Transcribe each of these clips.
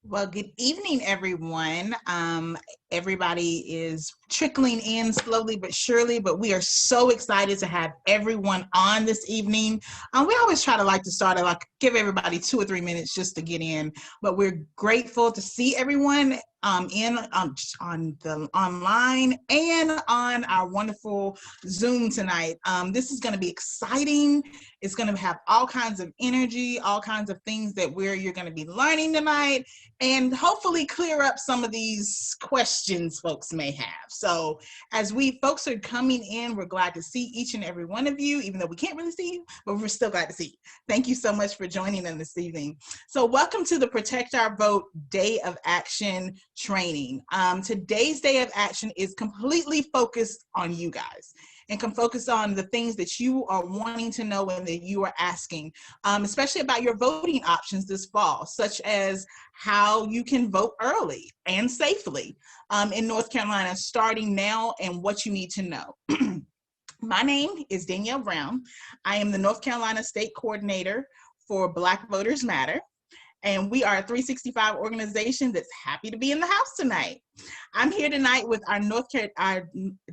Well, good evening, everyone. Everybody is trickling in slowly but surely, but we are so excited to have everyone on this evening. We always try to start at give everybody 2 or 3 minutes just to get in, but we're grateful to see everyone on the online and on our wonderful Zoom tonight. This is going to be exciting. It's going to have all kinds of energy, all kinds of things that you're going to be learning tonight, and hopefully clear up some of these questions folks may have. So as folks are coming in, we're glad to see each and every one of you, even though we can't really see you, but we're still glad to see you. Thank you so much for joining us this evening. So welcome to the Protect Our Vote Day of Action training. Today's Day of Action is completely focused on you guys, and can focus on the things that you are wanting to know and that you are asking, especially about your voting options this fall, such as how you can vote early and safely in North Carolina starting now, and what you need to know. My name is Danielle Brown. I am the North Carolina State Coordinator for Black Voters Matter, and we are a 365 organization that's happy to be in the house tonight. I'm here tonight with our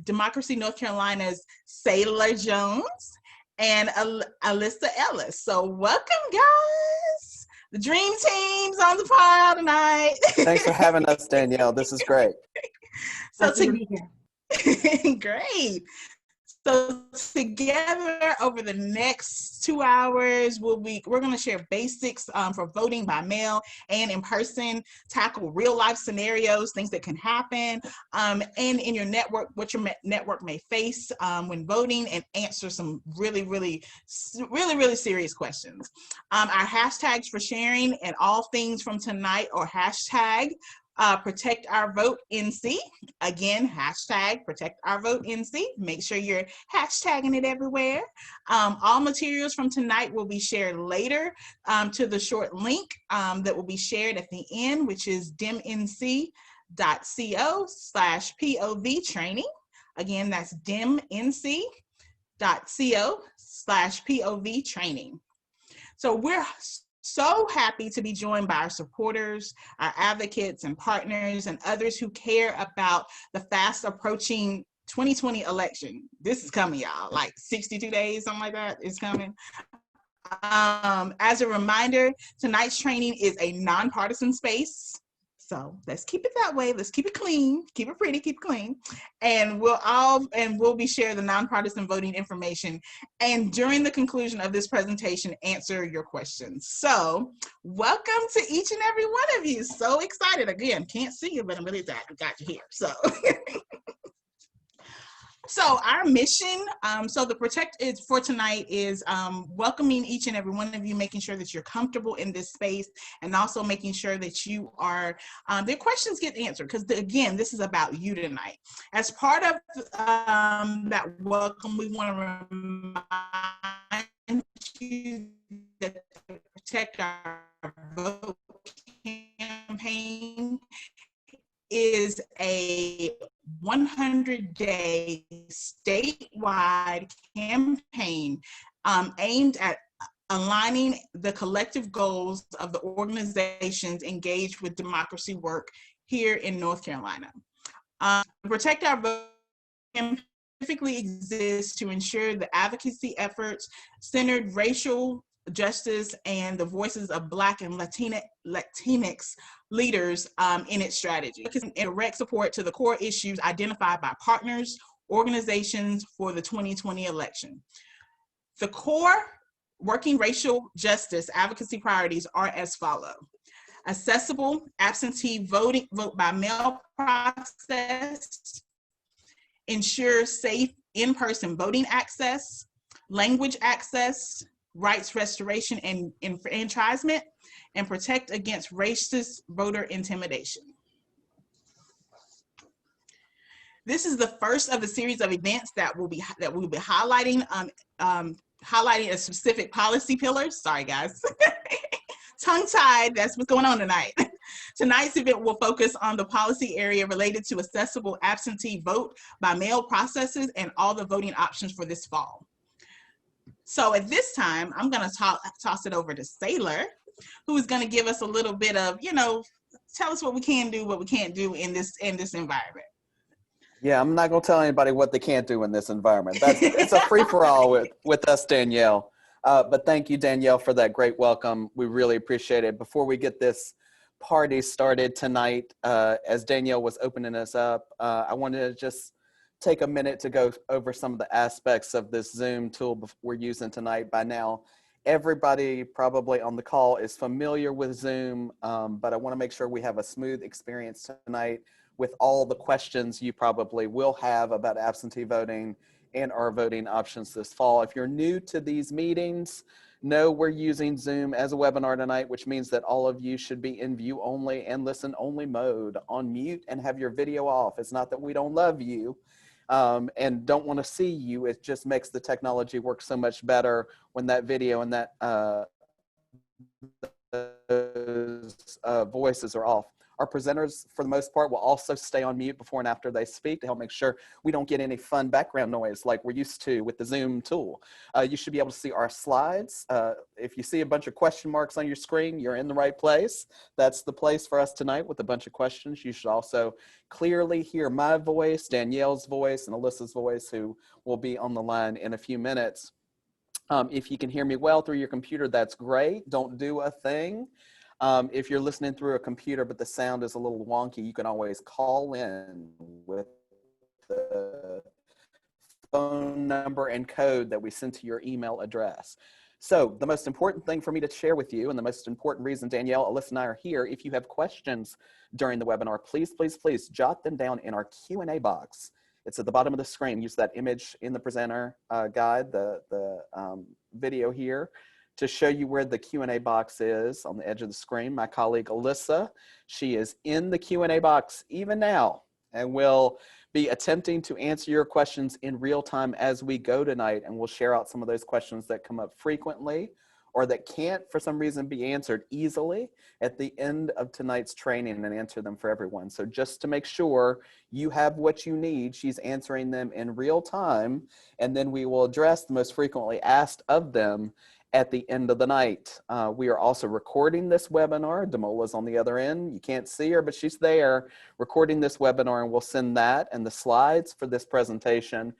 Democracy North Carolina's Sailor Jones and Alyssa Ellis. So welcome, guys. The dream team's on the pile tonight. Thanks for having us, Danielle. This is great. Great. So together over the next 2 hours, we're going to share basics for voting by mail and in person, tackle real life scenarios, things that can happen, and in your network, what your network may face when voting, and answer some really serious questions. Our hashtags for sharing and all things from tonight are hashtag Protect Our Vote NC. Again, hashtag Protect Our Vote NC. Make sure you're hashtagging it everywhere. All materials from tonight will be shared later to the short link that will be shared at the end, which is dimnc.co/POV training. Again, that's dimnc.co/POV training. So we're so happy to be joined by our supporters, our advocates and partners, and others who care about the fast approaching 2020 election. This is coming, y'all, like 62 days, something like that is coming. As a reminder, tonight's training is a nonpartisan space. So let's keep it that way. Let's keep it clean, keep it pretty, keep it clean. And we'll be sharing the nonpartisan voting information. And during the conclusion of this presentation, answer your questions. So welcome to each and every one of you. So excited. Again, can't see you, but I'm really glad I got you here. So our mission, the Protect is for tonight is welcoming each and every one of you, making sure that you're comfortable in this space, and also making sure that you are, their questions get answered, because again, this is about you tonight. As part of that welcome, we want to remind you that the Protect Our Vote campaign is a 100-day statewide campaign aimed at aligning the collective goals of the organizations engaged with democracy work here in North Carolina. Protect Our Vote specifically exists to ensure the advocacy efforts centered racial justice and the voices of Black and Latinx leaders in its strategy. And direct support to the core issues identified by partners, organizations for the 2020 election. The core working racial justice advocacy priorities are as follows: accessible absentee vote by mail process, ensure safe in-person voting access, language access, rights restoration and enfranchisement, and protect against racist voter intimidation. This is the first of a series of events that we'll be highlighting, highlighting a specific policy pillars. Sorry, guys. Tongue-tied, that's what's going on tonight. Tonight's event will focus on the policy area related to accessible absentee vote by mail processes and all the voting options for this fall. So at this time, I'm going to toss it over to Sailor, who is going to give us a little bit of, tell us what we can do, what we can't do in this environment. Yeah, I'm not going to tell anybody what they can't do in this environment. It's a free-for-all with us, Danielle. But thank you, Danielle, for that great welcome. We really appreciate it. Before we get this party started tonight, as Danielle was opening us up, I wanted to just take a minute to go over some of the aspects of this Zoom tool we're using tonight. By now, everybody probably on the call is familiar with Zoom, but I want to make sure we have a smooth experience tonight with all the questions you probably will have about absentee voting and our voting options this fall. If you're new to these meetings, know we're using Zoom as a webinar tonight, which means that all of you should be in view only and listen only mode, on mute, and have your video off. It's not that we don't love you and don't want to see you. It just makes the technology work so much better when that video and that voices are off. Our presenters, for the most part, will also stay on mute before and after they speak to help make sure we don't get any fun background noise like we're used to with the Zoom tool. You should be able to see our slides. If you see a bunch of question marks on your screen, you're in the right place. That's the place for us tonight with a bunch of questions. You should also clearly hear my voice, Danielle's voice, and Alyssa's voice, who will be on the line in a few minutes. If you can hear me well through your computer, that's great. Don't do a thing. If you're listening through a computer but the sound is a little wonky, you can always call in with the phone number and code that we send to your email address. So the most important thing for me to share with you, and the most important reason Danielle, Alyssa, and I are here, if you have questions during the webinar, please, please, please jot them down in our Q&A box. It's at the bottom of the screen. Use that image in the presenter guide, the video here, to show you where the Q&A box is on the edge of the screen. My colleague Alyssa, she is in the Q&A box even now and will be attempting to answer your questions in real time as we go tonight, and we'll share out some of those questions that come up frequently or that can't for some reason be answered easily at the end of tonight's training and answer them for everyone. So just to make sure you have what you need, she's answering them in real time, and then we will address the most frequently asked of them at the end of the night. We are also recording this webinar. Damola's on the other end. You can't see her, but she's there recording this webinar, and we'll send that and the slides for this presentation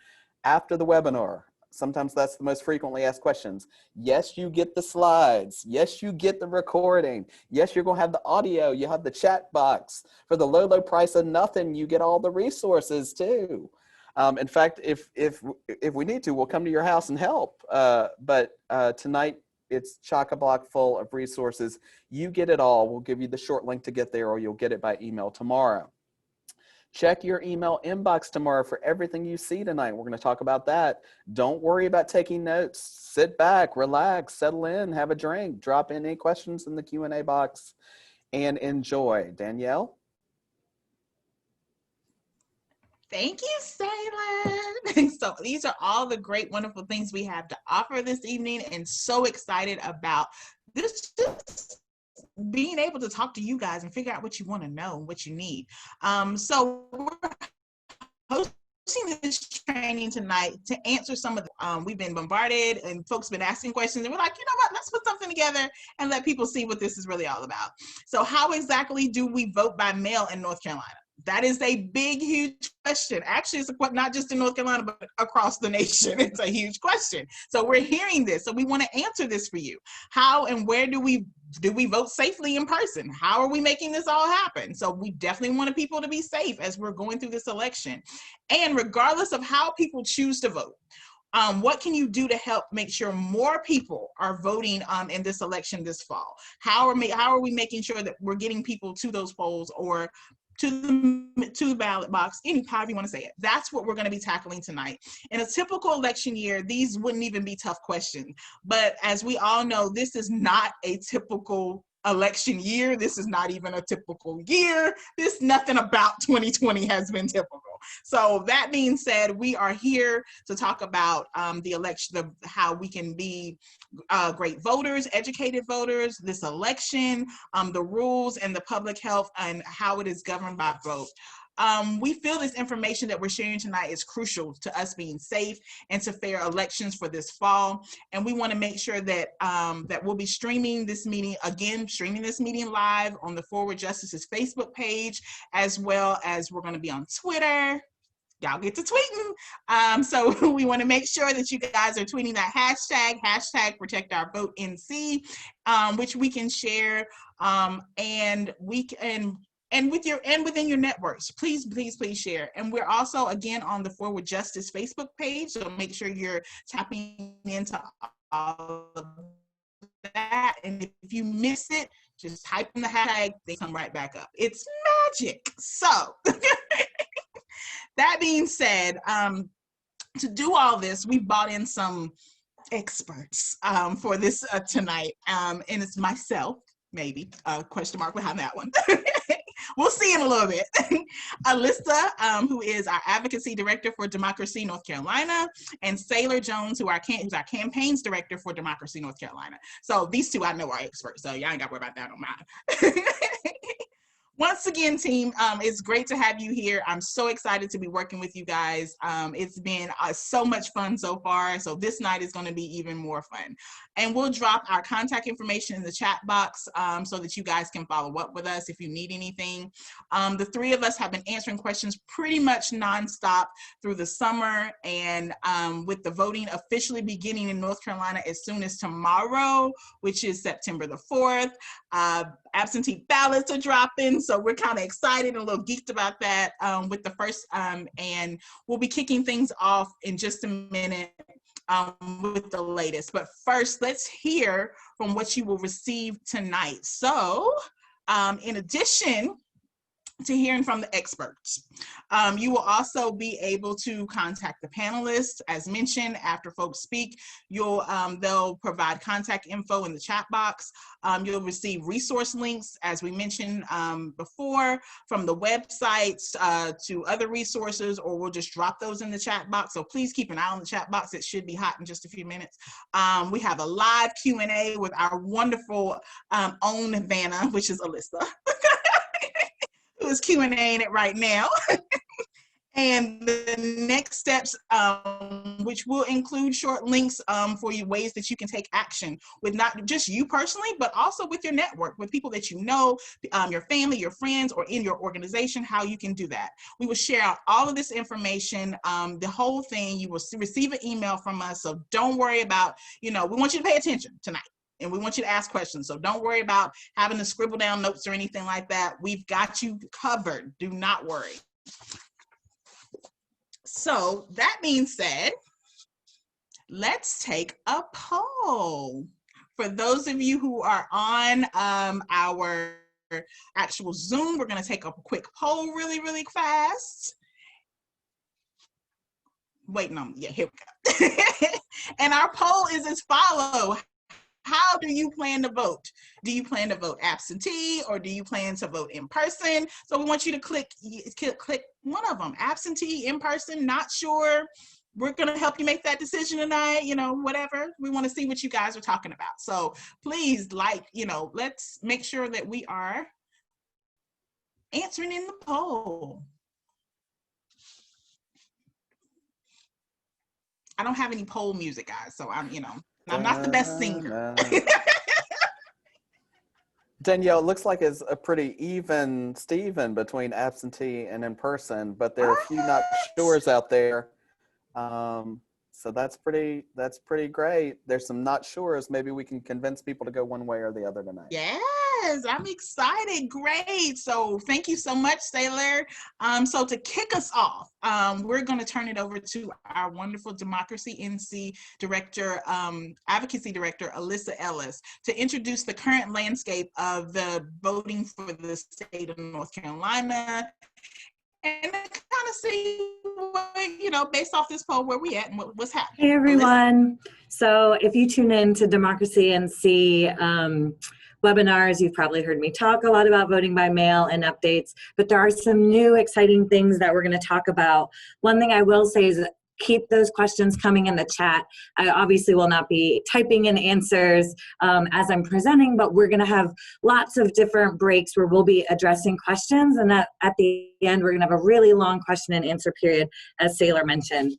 after the webinar. Sometimes that's the most frequently asked questions. Yes, you get the slides. Yes, you get the recording. Yes, you're gonna have the audio. You have the chat box. For the low, low price of nothing, you get all the resources too. In fact, if we need to, we'll come to your house and help. But tonight, it's chock-a-block full of resources. You get it all. We'll give you the short link to get there, or you'll get it by email tomorrow. Check your email inbox tomorrow for everything you see tonight. We're going to talk about that. Don't worry about taking notes. Sit back, relax, settle in, have a drink, drop in any questions in the Q&A box, and enjoy. Danielle? Thank you, Salem. So these are all the great, wonderful things we have to offer this evening, and so excited about this, just being able to talk to you guys and figure out what you want to know and what you need. So we're hosting this training tonight to answer some of the, we've been bombarded and folks have been asking questions, and we're like, you know what, let's put something together and let people see what this is really all about. So how exactly do we vote by mail in North Carolina? That is a big, huge question. Actually, it's not just in North Carolina, but across the nation. It's a huge question. So we're hearing this. So we want to answer this for you. How and where do we vote safely in person? How are we making this all happen? So we definitely want people to be safe as we're going through this election. And regardless of how people choose to vote, what can you do to help make sure more people are voting in this election this fall? How are we making sure that we're getting people to those polls or to the ballot box, however you want to say it? That's what we're going to be tackling tonight. In a typical election year, these wouldn't even be tough questions. But as we all know, this is not a typical election year. This is not even a typical year. Nothing about 2020 has been typical. So that being said, we are here to talk about the election, how we can be great voters, educated voters, this election, the rules and the public health and how it is governed by vote. We feel this information that we're sharing tonight is crucial to us being safe and to fair elections for this fall. And we want to make sure that that we'll be streaming this meeting live on the Forward Justice's Facebook page, as well as we're going to be on Twitter. Y'all get to tweeting. So we want to make sure that you guys are tweeting that hashtag protect our vote NC, which we can share, and within your networks. Please share. And we're also, again, on the Forward Justice Facebook page, so make sure you're tapping into all of that. And if you miss it, just type in the hashtag, they come right back up. It's magic. So that being said, to do all this, we brought in some experts for this tonight, and it's myself, maybe, question mark behind that one. We'll see in a little bit. Alyssa, who is our Advocacy Director for Democracy North Carolina, and Sailor Jones, who's our Campaigns Director for Democracy North Carolina. So these two I know are experts, so y'all ain't got to worry about that on mine. Once again, team, it's great to have you here. I'm so excited to be working with you guys. It's been so much fun so far. So this night is going to be even more fun. And we'll drop our contact information in the chat box so that you guys can follow up with us if you need anything. The three of us have been answering questions pretty much nonstop through the summer, and with the voting officially beginning in North Carolina as soon as tomorrow, which is September the 4th. Absentee ballots are dropping, so we're kind of excited and a little geeked about that with the first, and we'll be kicking things off in just a minute with the latest. But first, let's hear from what you will receive tonight. So in addition to hearing from the experts, you will also be able to contact the panelists. As mentioned, after folks speak, they'll provide contact info in the chat box. You'll receive resource links, as we mentioned before, from the websites to other resources, or we'll just drop those in the chat box. So please keep an eye on the chat box. It should be hot in just a few minutes. We have a live Q&A with our wonderful own Vanna, which is Alyssa, who is Q&A-ing it right now. And the next steps, which will include short links for you, ways that you can take action with not just you personally, but also with your network, with people that you know, your family, your friends, or in your organization, how you can do that. We will share out all of this information, the whole thing. You will receive an email from us, so don't worry about, we want you to pay attention tonight. And we want you to ask questions. So don't worry about having to scribble down notes or anything like that. We've got you covered. Do not worry. So that being said, let's take a poll. For those of you who are on our actual Zoom, we're going to take a quick poll really, really fast. Waiting on, yeah, here we go. And our poll is as follows. How do you plan to vote? Do you plan to vote absentee, or do you plan to vote in person? So we want you to click one of them, absentee, in person, not sure. We're gonna help you make that decision tonight, whatever. We wanna see what you guys are talking about. So please, let's make sure that we are answering in the poll. I don't have any poll music, guys, so I'm not the best singer. Danielle, it looks like it's a pretty even Steven between absentee and in person, but there are a few not sures out there. So that's pretty great. There's some not sures. Maybe we can convince people to go one way or the other tonight. Yes, I'm excited. Great. So thank you so much, Sailor. So to kick us off, we're going to turn it over to our wonderful Democracy NC Director, Advocacy Director, Alyssa Ellis, to introduce the current landscape of the voting for the state of North Carolina, and kind of see what, based off this poll, where we at and what's happening. Hey everyone. So if you tune in to Democracy NC webinars, you've probably heard me talk a lot about voting by mail and updates, but there are some new exciting things that we're going to talk about. One thing I will say is keep those questions coming in the chat. I obviously will not be typing in answers as I'm presenting, but we're going to have lots of different breaks where we'll be addressing questions. And at the end, we're going to have a really long question and answer period, as Sailor mentioned.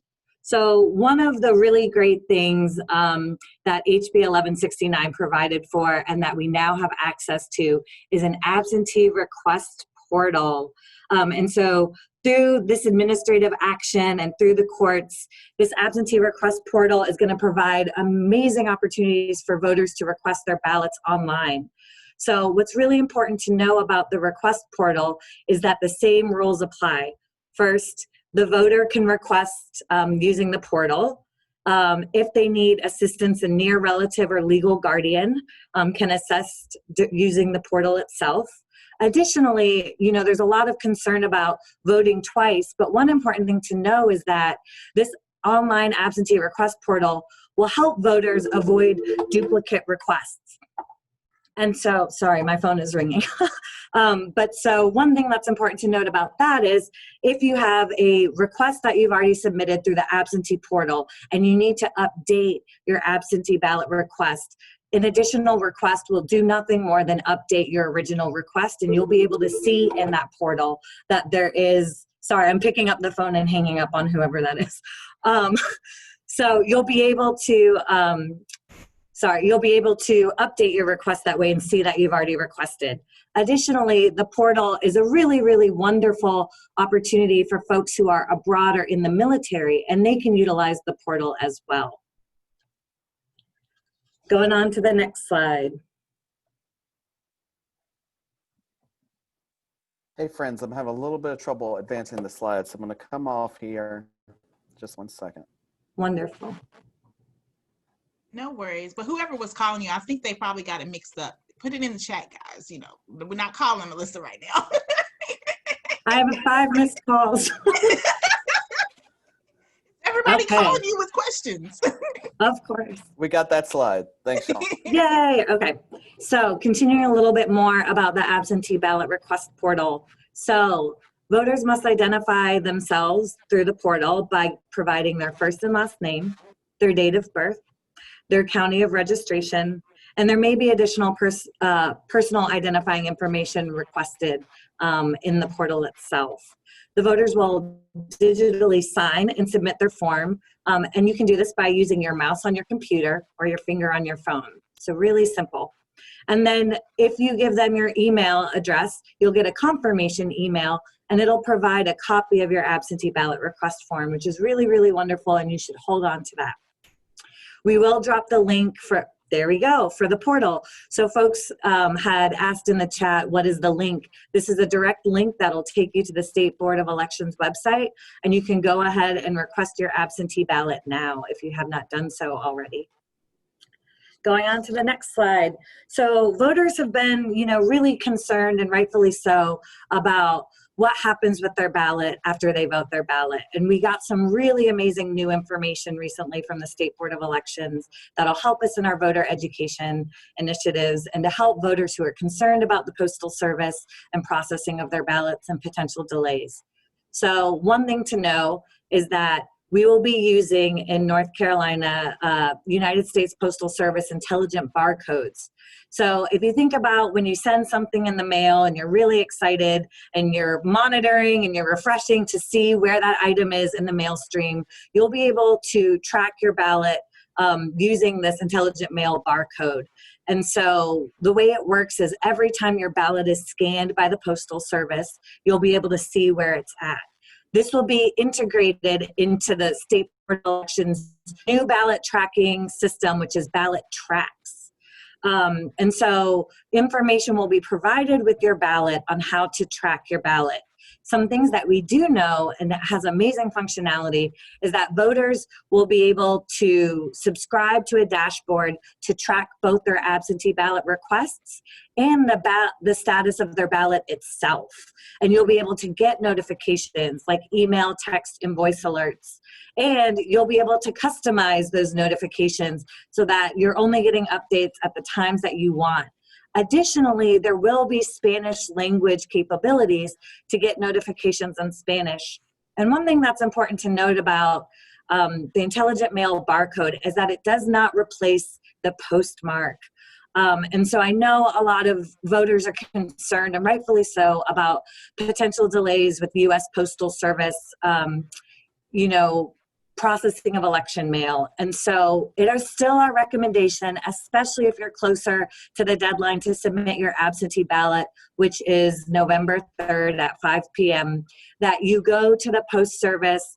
So one of the really great things that HB 1169 provided for and that we now have access to is an absentee request portal. And so through this administrative action and through the courts, this absentee request portal is going to provide amazing opportunities for voters to request their ballots online. So what's really important to know about the request portal is that the same rules apply. First, the voter can request using the portal. If they need assistance, a near relative or legal guardian can assist using the portal itself. Additionally, there's a lot of concern about voting twice, but one important thing to know is that this online absentee request portal will help voters avoid duplicate requests. And so, sorry, my phone is ringing. But so one thing that's important to note about that is if you have a request that you've already submitted through the absentee portal and you need to update your absentee ballot request, an additional request will do nothing more than update your original request, and you'll be able to see in that portal that there is, sorry, I'm picking up the phone and hanging up on whoever that is. So you'll be able to, you'll be able to update your request that way and see that you've already requested. Additionally, the portal is a really, really wonderful opportunity for folks who are abroad or in the military, and they can utilize the portal as well. Going on to the next slide. Hey friends, I'm having a little bit of trouble advancing the slides, so I'm going to come off here. Just one second. Wonderful. No worries. But whoever was calling you, I think they probably got it mixed up. Put it in the chat, guys. We're not calling Alyssa right now. I have 5 missed calls. Everybody calling you with questions. Of course. We got that slide. Thanks, Sean. Yay. Okay. So continuing a little bit more about the absentee ballot request portal. So voters must identify themselves through the portal by providing their first and last name, their date of birth, their county of registration, and there may be additional personal identifying information requested in the portal itself. The voters will digitally sign and submit their form, and you can do this by using your mouse on your computer or your finger on your phone. So really simple. And then if you give them your email address, you'll get a confirmation email, and it'll provide a copy of your absentee ballot request form, which is really, really wonderful, and you should hold on to that. We will drop the link for, there we go, for the portal. So folks had asked in the chat, what is the link? This is a direct link that'll take you to the State Board of Elections website, and you can go ahead and request your absentee ballot now if you have not done so already. Going on to the next slide. So voters have been, really concerned, and rightfully so, about what happens with their ballot after they vote their ballot. And we got some really amazing new information recently from the State Board of Elections that'll help us in our voter education initiatives and to help voters who are concerned about the Postal Service and processing of their ballots and potential delays. So one thing to know is that we will be using in North Carolina, United States Postal Service intelligent barcodes. So if you think about when you send something in the mail and you're really excited and you're monitoring and you're refreshing to see where that item is in the mail stream, you'll be able to track your ballot using this intelligent mail barcode. And so the way it works is every time your ballot is scanned by the Postal Service, you'll be able to see where it's at. This will be integrated into the State Board of Elections' new ballot tracking system, which is Ballot Tracks. And so information will be provided with your ballot on how to track your ballot. Some things that we do know, and that has amazing functionality, is that voters will be able to subscribe to a dashboard to track both their absentee ballot requests and the status of their ballot itself. And you'll be able to get notifications like email, text, and voice alerts. And you'll be able to customize those notifications so that you're only getting updates at the times that you want. Additionally, there will be Spanish language capabilities to get notifications in Spanish. And one thing that's important to note about the intelligent mail barcode is that it does not replace the postmark. And so I know a lot of voters are concerned, and rightfully so, about potential delays with the U.S. Postal Service, processing of election mail. And so it is still our recommendation, especially if you're closer to the deadline to submit your absentee ballot, which is November 3rd at 5 p.m., that you go to the Post Service,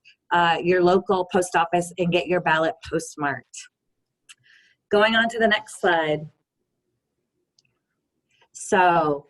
your local post office, and get your ballot postmarked. Going on to the next slide. So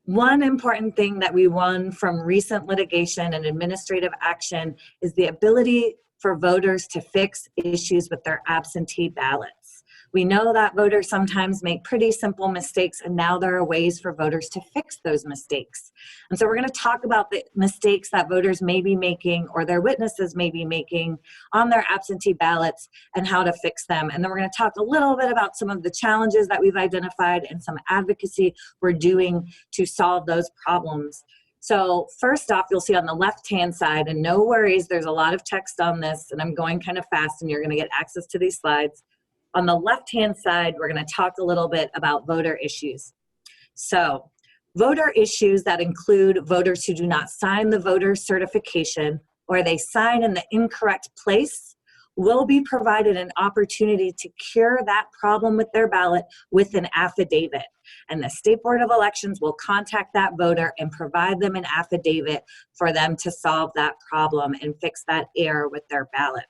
one important thing that we won from recent litigation and administrative action is the ability for voters to fix issues with their absentee ballots. We know that voters sometimes make pretty simple mistakes, and now there are ways for voters to fix those mistakes. And so we're going to talk about the mistakes that voters may be making or their witnesses may be making on their absentee ballots and how to fix them. And then we're going to talk a little bit about some of the challenges that we've identified and some advocacy we're doing to solve those problems. So first off, you'll see on the left-hand side, and no worries, there's a lot of text on this, and I'm going kind of fast, and you're going to get access to these slides. On the left-hand side, we're going to talk a little bit about voter issues. So voter issues that include voters who do not sign the voter certification or they sign in the incorrect place will be provided an opportunity to cure that problem with their ballot with an affidavit. And the State Board of Elections will contact that voter and provide them an affidavit for them to solve that problem and fix that error with their ballot.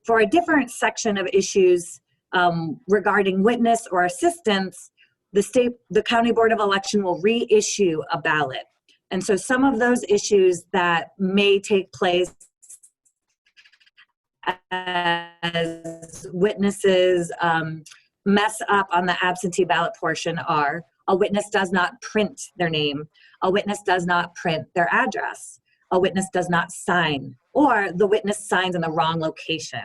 For a different section of issues regarding witness or assistance, the County Board of Election will reissue a ballot. And so some of those issues that may take place as witnesses mess up on the absentee ballot portion are: a witness does not print their name, a witness does not print their address, a witness does not sign, or the witness signs in the wrong location.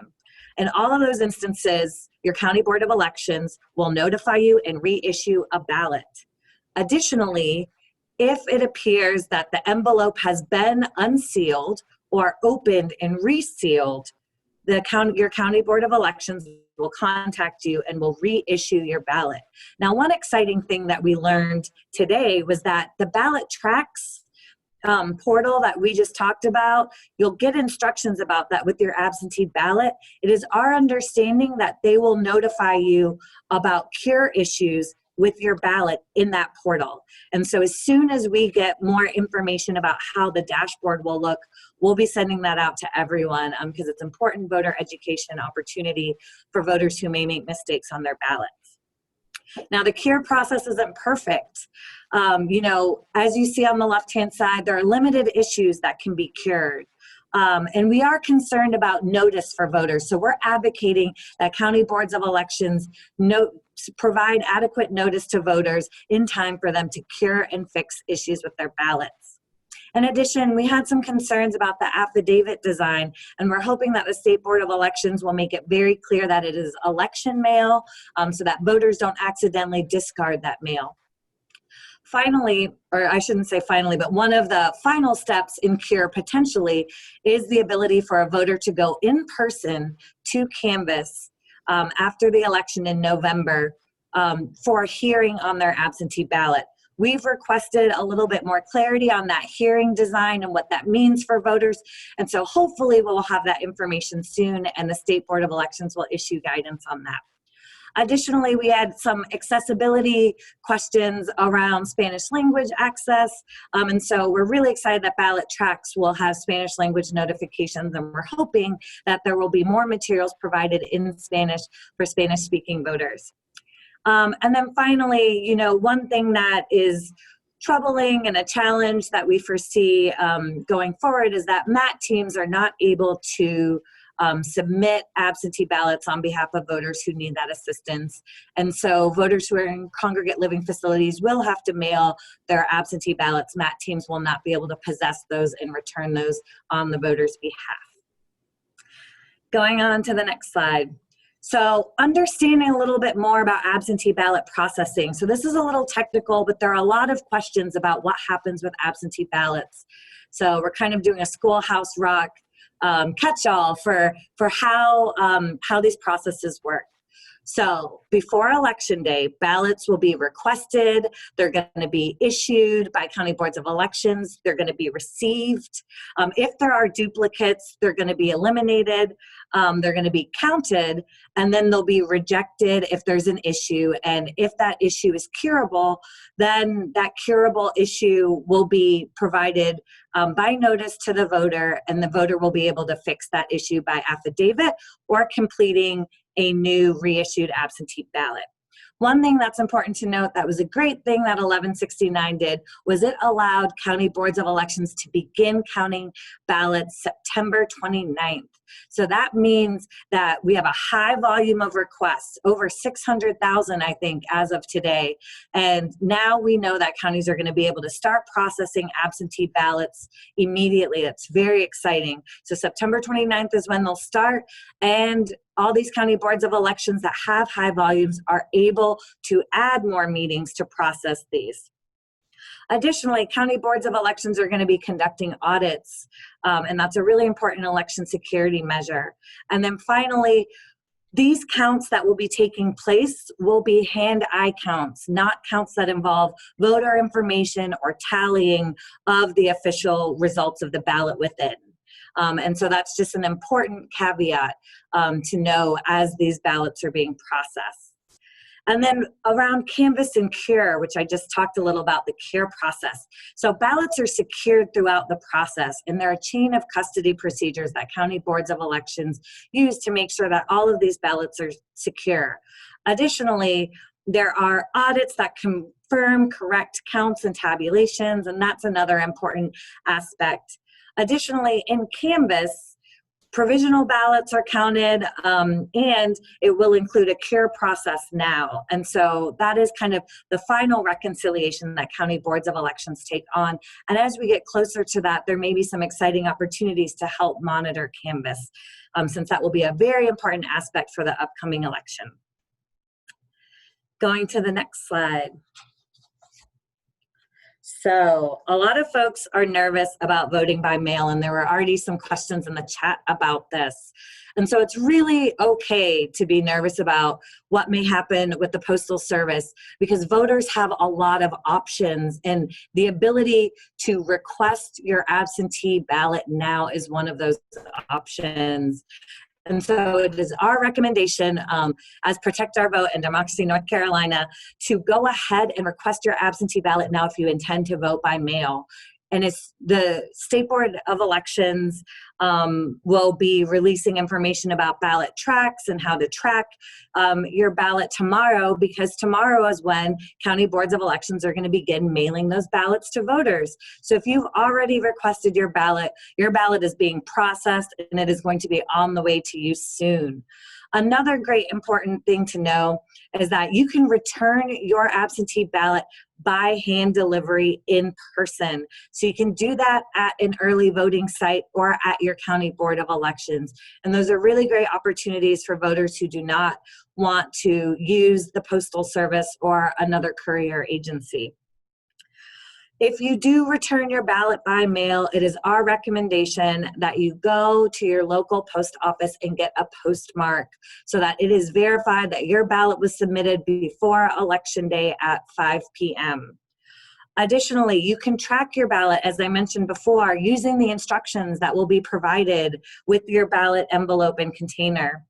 In all of those instances, your County Board of Elections will notify you and reissue a ballot. Additionally, if it appears that the envelope has been unsealed or opened and resealed, your County Board of Elections will contact you and will reissue your ballot. Now, one exciting thing that we learned today was that the ballot tracks portal that we just talked about, you'll get instructions about that with your absentee ballot. It is our understanding that they will notify you about cure issues with your ballot in that portal. And so as soon as we get more information about how the dashboard will look, we'll be sending that out to everyone because it's important voter education opportunity for voters who may make mistakes on their ballots. Now, the cure process isn't perfect. As you see on the left-hand side, there are limited issues that can be cured. And we are concerned about notice for voters. So we're advocating that county boards of elections provide adequate notice to voters in time for them to cure and fix issues with their ballots. In addition, we had some concerns about the affidavit design, and we're hoping that the State Board of Elections will make it very clear that it is election mail so that voters don't accidentally discard that mail. Finally, or I shouldn't say finally, but one of the final steps in cure potentially is the ability for a voter to go in person to canvass after the election in November for a hearing on their absentee ballot. We've requested a little bit more clarity on that hearing design and what that means for voters. And so hopefully we'll have that information soon and the State Board of Elections will issue guidance on that. Additionally, we had some accessibility questions around Spanish language access. And so we're really excited that Ballot Tracks will have Spanish language notifications, and we're hoping that there will be more materials provided in Spanish for Spanish-speaking voters. And then finally, one thing that is troubling and a challenge that we foresee going forward is that MAT teams are not able to submit absentee ballots on behalf of voters who need that assistance. And so voters who are in congregate living facilities will have to mail their absentee ballots. MAT teams will not be able to possess those and return those on the voter's behalf. Going on to the next slide. So understanding a little bit more about absentee ballot processing. So this is a little technical, but there are a lot of questions about what happens with absentee ballots. So we're kind of doing a schoolhouse rock catch-all for how these processes work. So before Election Day, ballots will be requested. They're going to be issued by county boards of elections. They're going to be received. If there are duplicates, they're going to be eliminated. They're going to be counted, and then they'll be rejected if there's an issue. And if that issue is curable, then that curable issue will be provided by notice to the voter, and the voter will be able to fix that issue by affidavit or completing a new reissued absentee ballot. One thing that's important to note that was a great thing that 1169 did was it allowed county boards of elections to begin counting ballots September 29th. So that means that we have a high volume of requests, over 600,000, I think, as of today. And now we know that counties are going to be able to start processing absentee ballots immediately. That's very exciting. So September 29th is when they'll start, and all these county boards of elections that have high volumes are able to add more meetings to process these. Additionally, county boards of elections are going to be conducting audits, and that's a really important election security measure. And then finally, these counts that will be taking place will be hand-eye counts, not counts that involve voter information or tallying of the official results of the ballot within. And so that's just an important caveat to know as these ballots are being processed. And then around canvass and cure, which I just talked a little about the cure process. So ballots are secured throughout the process, and there are a chain of custody procedures that county boards of elections use to make sure that all of these ballots are secure. Additionally, there are audits that confirm correct counts and tabulations, and that's another important aspect. Additionally, in canvass, provisional ballots are counted, and it will include a cure process now. And so that is kind of the final reconciliation that county boards of elections take on. And as we get closer to that, there may be some exciting opportunities to help monitor canvass, since that will be a very important aspect for the upcoming election. Going to the next slide. So a lot of folks are nervous about voting by mail, and there were already some questions in the chat about this. And so it's really okay to be nervous about what may happen with the Postal Service, because voters have a lot of options, and the ability to request your absentee ballot now is one of those options. And so it is our recommendation as Protect Our Vote and Democracy North Carolina to go ahead and request your absentee ballot now if you intend to vote by mail. And it's the State Board of Elections will be releasing information about ballot tracks and how to track your ballot tomorrow, because tomorrow is when county boards of elections are going to begin mailing those ballots to voters. So if you've already requested your ballot is being processed, and it is going to be on the way to you soon. Another great important thing to know is that you can return your absentee ballot by hand delivery in person. So you can do that at an early voting site or at your county board of elections. And those are really great opportunities for voters who do not want to use the Postal Service or another courier agency. If you do return your ballot by mail, it is our recommendation that you go to your local post office and get a postmark so that it is verified that your ballot was submitted before Election Day at 5 p.m. Additionally, you can track your ballot, as I mentioned before, using the instructions that will be provided with your ballot envelope and container.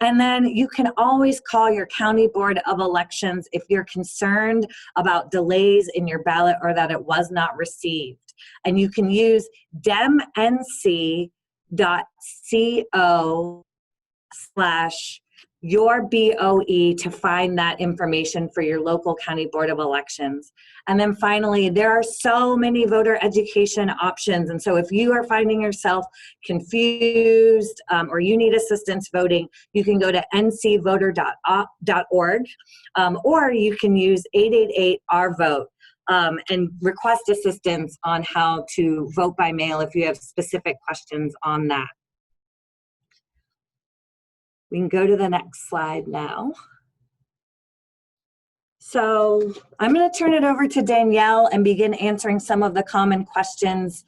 And then you can always call your county board of elections if you're concerned about delays in your ballot or that it was not received. And you can use demnc.co/yourBOE to find that information for your local county board of elections. And then finally, there are so many voter education options. And so if you are finding yourself confused or you need assistance voting, you can go to ncvoter.org, or you can use 888-OUR-VOTE and request assistance on how to vote by mail if you have specific questions on that. We can go to the next slide now. So I'm going to turn it over to Danielle and begin answering some of the common questions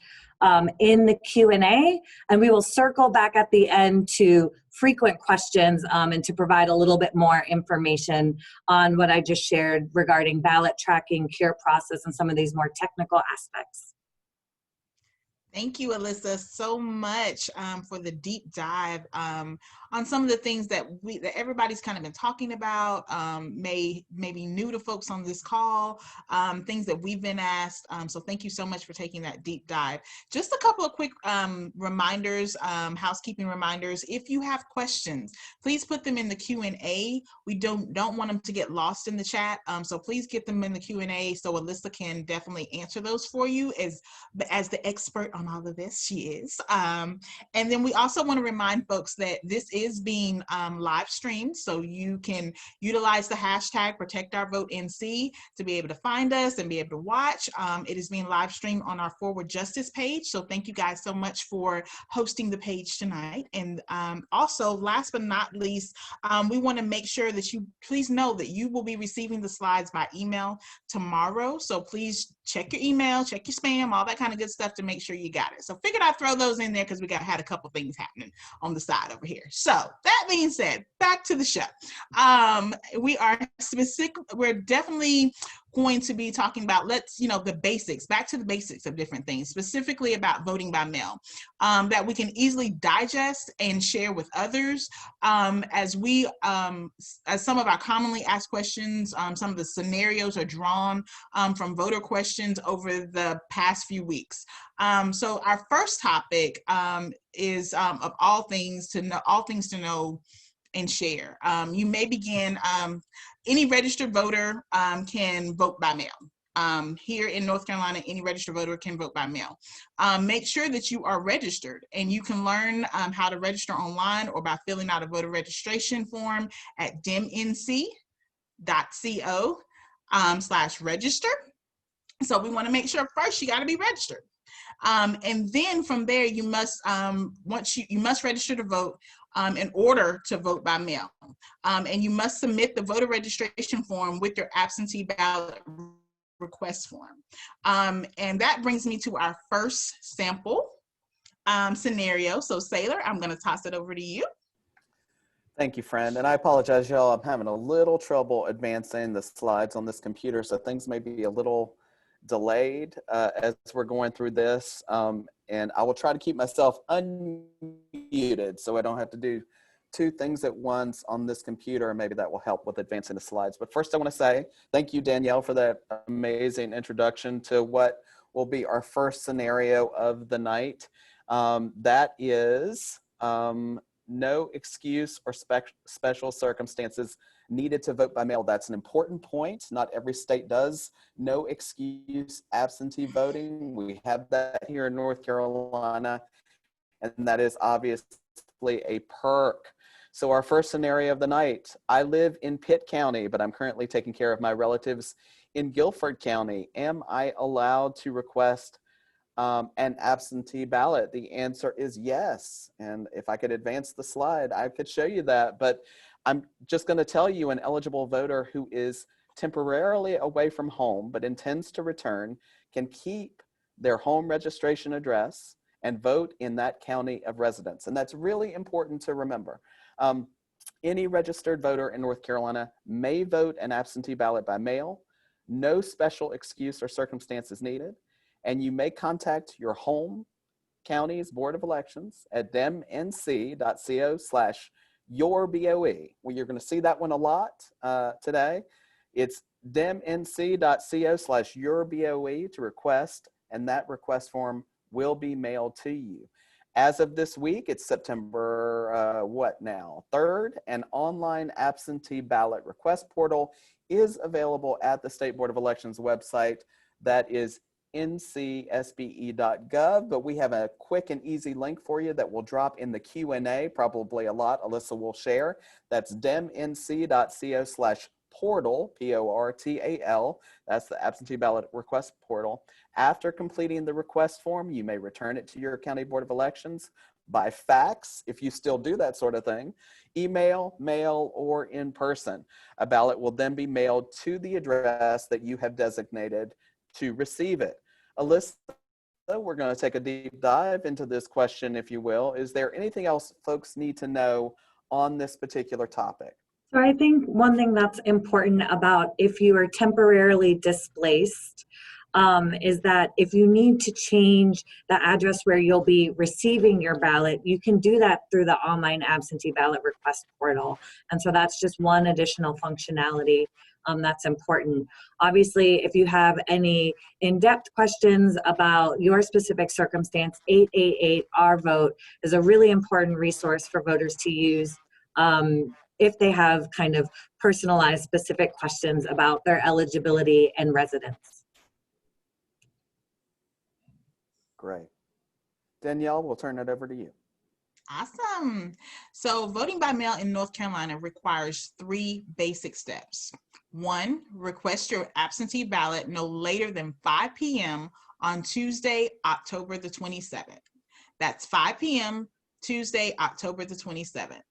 in the Q&A, and we will circle back at the end to frequent questions and to provide a little bit more information on what I just shared regarding ballot tracking, cure process, and some of these more technical aspects. Thank you, Alyssa, so much for the deep dive on some of the things that everybody's kind of been talking about, maybe new to folks on this call, things that we've been asked. So thank you so much for taking that deep dive. Just a couple of quick reminders, housekeeping reminders. If you have questions, please put them in the Q&A. We don't want them to get lost in the chat. So please get them in the Q&A so Alyssa can definitely answer those for you as the expert on all of this, she is. And then we also want to remind folks that this is being live streamed, so you can utilize the hashtag #ProtectOurVoteNC to be able to find us and be able to watch. It is being live streamed on our Forward Justice page, so thank you guys so much for hosting the page tonight. And also, last but not least, we want to make sure that you please know that you will be receiving the slides by email tomorrow, so please check your email, check your spam, all that kind of good stuff to make sure you got it. So figured I'd throw those in there because we had a couple things happening on the side over here. So that being said, back to the show. We're definitely going to be talking about, the basics, back to the basics of different things, specifically about voting by mail, that we can easily digest and share with others as some of our commonly asked questions, some of the scenarios are drawn from voter questions over the past few weeks. So our first topic is of all things to know and share. You may begin, any registered voter can vote by mail. Here in North Carolina, any registered voter can vote by mail. Make sure that you are registered, and you can learn how to register online or by filling out a voter registration form at demnc.co/register. So we want to make sure first you got to be registered. And then from there, you must register to vote in order to vote by mail. And you must submit the voter registration form with your absentee ballot request form. And that brings me to our first sample scenario. So Sailor, I'm going to toss it over to you. Thank you, friend. And I apologize, y'all. I'm having a little trouble advancing the slides on this computer, so things may be a little delayed as we're going through this. And I will try to keep myself unmuted so I don't have to do two things at once on this computer, and maybe that will help with advancing the slides. But first I want to say thank you, Danielle, for that amazing introduction to what will be our first scenario of the night. That is no excuse or special circumstances needed to vote by mail. That's an important point. Not every state does no excuse absentee voting. We have that here in North Carolina, and that is obviously a perk. So our first scenario of the night, I live in Pitt County, but I'm currently taking care of my relatives in Guilford County. Am I allowed to request an absentee ballot? The answer is yes. And if I could advance the slide, I could show you that. But I'm just going to tell you, an eligible voter who is temporarily away from home but intends to return can keep their home registration address and vote in that county of residence. And that's really important to remember. Any registered voter in North Carolina may vote an absentee ballot by mail. No special excuse or circumstances needed. And you may contact your home county's Board of Elections at demnc.co/yourBOE. Well, you're going to see that one a lot today. It's demnc.co/yourBOE to request, and that request form will be mailed to you. As of this week, it's September 3rd, an online absentee ballot request portal is available at the State Board of Elections website. That is ncsbe.gov, but we have a quick and easy link for you that will drop in the Q&A, probably a lot Alyssa will share. That's demnc.co/portal, P-O-R-T-A-L. That's the absentee ballot request portal. After completing the request form, you may return it to your county board of elections by fax, if you still do that sort of thing, email, mail, or in person. A ballot will then be mailed to the address that you have designated to receive it. Alyssa, we're going to take a deep dive into this question, if you will. Is there anything else folks need to know on this particular topic? So I think one thing that's important about if you are temporarily displaced is that if you need to change the address where you'll be receiving your ballot, you can do that through the online absentee ballot request portal. And so that's just one additional functionality that's important. Obviously, if you have any in-depth questions about your specific circumstance, 888 Our Vote is a really important resource for voters to use if they have kind of personalized specific questions about their eligibility and residence. Great. Danielle, we'll turn it over to you. Awesome. So voting by mail in North Carolina requires 3 basic steps. 1, request your absentee ballot no later than 5 p.m. on Tuesday, October the 27th. That's 5 p.m. Tuesday, October the 27th.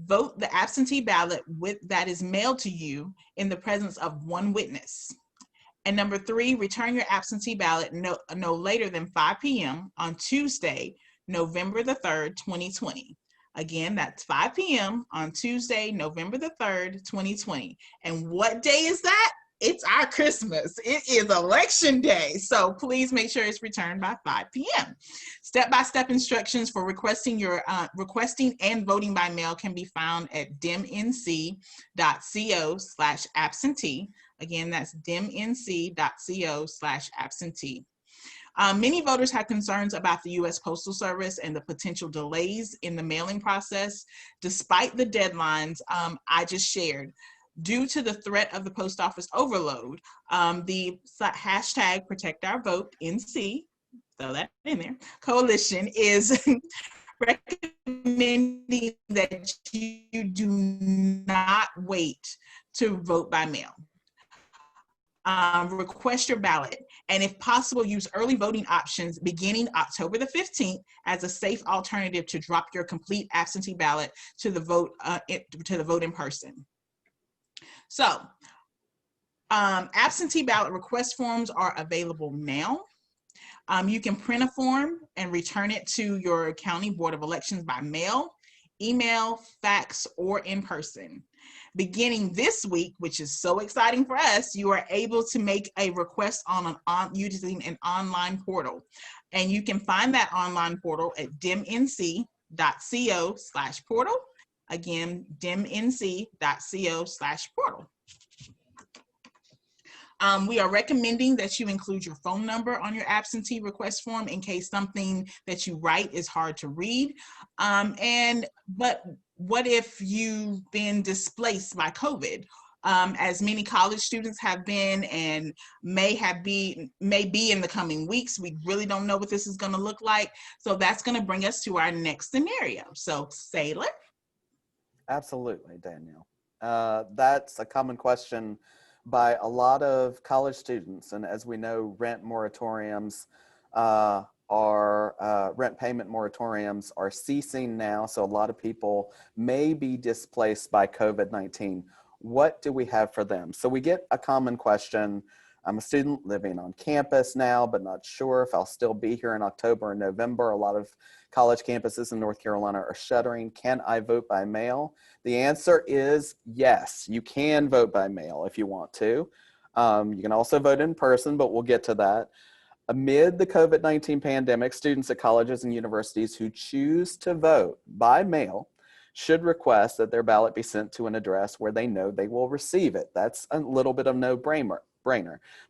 Vote the absentee ballot that is mailed to you in the presence of 1 witness. And number 3, return your absentee ballot no later than 5 p.m. on Tuesday, November the 3rd, 2020. Again, that's 5 p.m. on Tuesday, November the 3rd, 2020. And what day is that? It's our Christmas. It is election day. So please make sure it's returned by 5 p.m. Step-by-step instructions for requesting and voting by mail can be found at dimnc.co/absentee. Again, that's dimnc.co/absentee. Many voters have concerns about the U.S. Postal Service and the potential delays in the mailing process, despite the deadlines I just shared. Due to the threat of the post office overload, the hashtag #ProtectOurVoteNC, throw that in there, coalition is recommending that you do not wait to vote by mail. Request your ballot, and if possible, use early voting options beginning October the 15th as a safe alternative to drop your complete absentee ballot to the vote in person. So, absentee ballot request forms are available now. You can print a form and return it to your county board of elections by mail, email, fax, or in person. Beginning this week, which is so exciting for us, you are able to make a request using an online portal. And you can find that online portal at dimnc.co/portal. Again, dimnc.co/portal. We are recommending that you include your phone number on your absentee request form in case something that you write is hard to read. But what if you've been displaced by COVID? As many college students have been and may be in the coming weeks. We really don't know what this is going to look like. So that's going to bring us to our next scenario. So, Sailor. Absolutely, Danielle. That's a common question by a lot of college students. And as we know, rent payment moratoriums are ceasing now. So a lot of people may be displaced by COVID-19. What do we have for them? So we get a common question. I'm a student living on campus now, but not sure if I'll still be here in October and November. A lot of college campuses in North Carolina are shuttering. Can I vote by mail? The answer is yes, you can vote by mail if you want to. You can also vote in person, but we'll get to that. Amid the COVID-19 pandemic, students at colleges and universities who choose to vote by mail should request that their ballot be sent to an address where they know they will receive it. That's a little bit of no-brainer.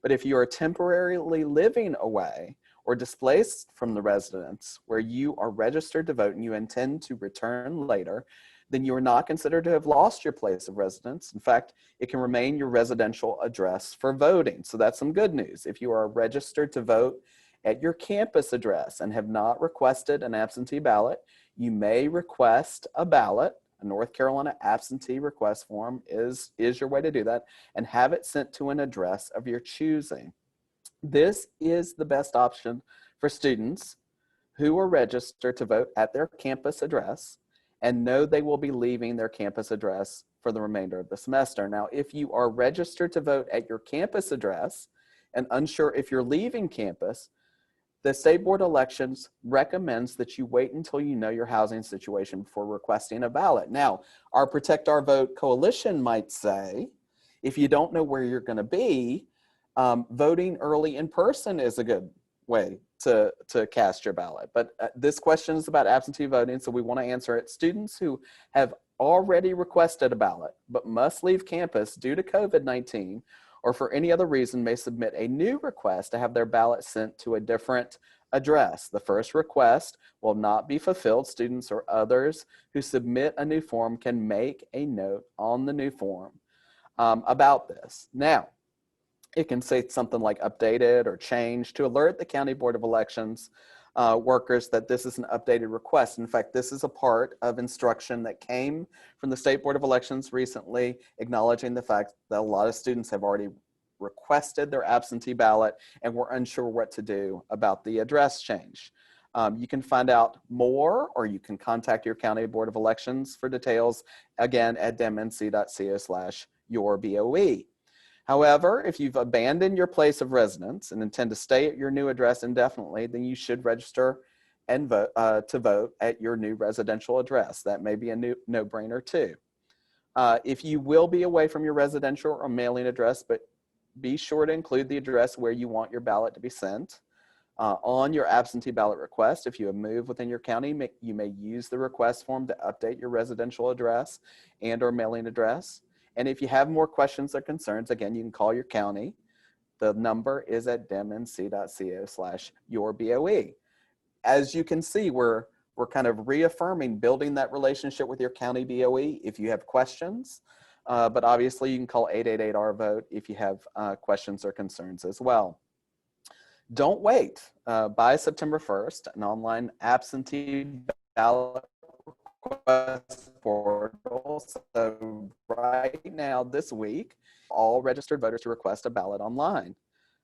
But if you are temporarily living away or displaced from the residence where you are registered to vote and you intend to return later, then you are not considered to have lost your place of residence. In fact, it can remain your residential address for voting. So that's some good news. If you are registered to vote at your campus address and have not requested an absentee ballot, you may request a ballot. A North Carolina absentee request form is your way to do that, and have it sent to an address of your choosing. This is the best option for students who are registered to vote at their campus address and know they will be leaving their campus address for the remainder of the semester. Now, if you are registered to vote at your campus address and unsure if you're leaving campus, The State Board of Elections recommends that you wait until you know your housing situation before requesting a ballot. Now, our Protect Our Vote coalition might say, if you don't know where you're going to be, voting early in person is a good way to cast your ballot. But this question is about absentee voting, so we want to answer it. Students who have already requested a ballot but must leave campus due to COVID-19 or for any other reason may submit a new request to have their ballot sent to a different address. The first request will not be fulfilled. Students or others who submit a new form can make a note on the new form about this. Now, it can say something like updated or changed to alert the County Board of Elections workers that this is an updated request. In fact, this is a part of instruction that came from the State Board of Elections recently, acknowledging the fact that a lot of students have already requested their absentee ballot and were unsure what to do about the address change. You can find out more, or you can contact your County Board of Elections for details, again, at demnc.co/yourBOE. However, if you've abandoned your place of residence and intend to stay at your new address indefinitely, then you should register and vote to vote at your new residential address. That may be a no-brainer too. If you will be away from your residential or mailing address, but be sure to include the address where you want your ballot to be sent. On your absentee ballot request, if you have moved within your county, you may use the request form to update your residential address and or mailing address. And if you have more questions or concerns, again, you can call your county. The number is at demnc.co/yourBOE. As you can see, we're kind of reaffirming building that relationship with your county BOE if you have questions. But obviously, you can call 888-RVOTE if you have questions or concerns as well. Don't wait. By September 1st, an online absentee ballot request portal. So right now, this week, all registered voters to request a ballot online.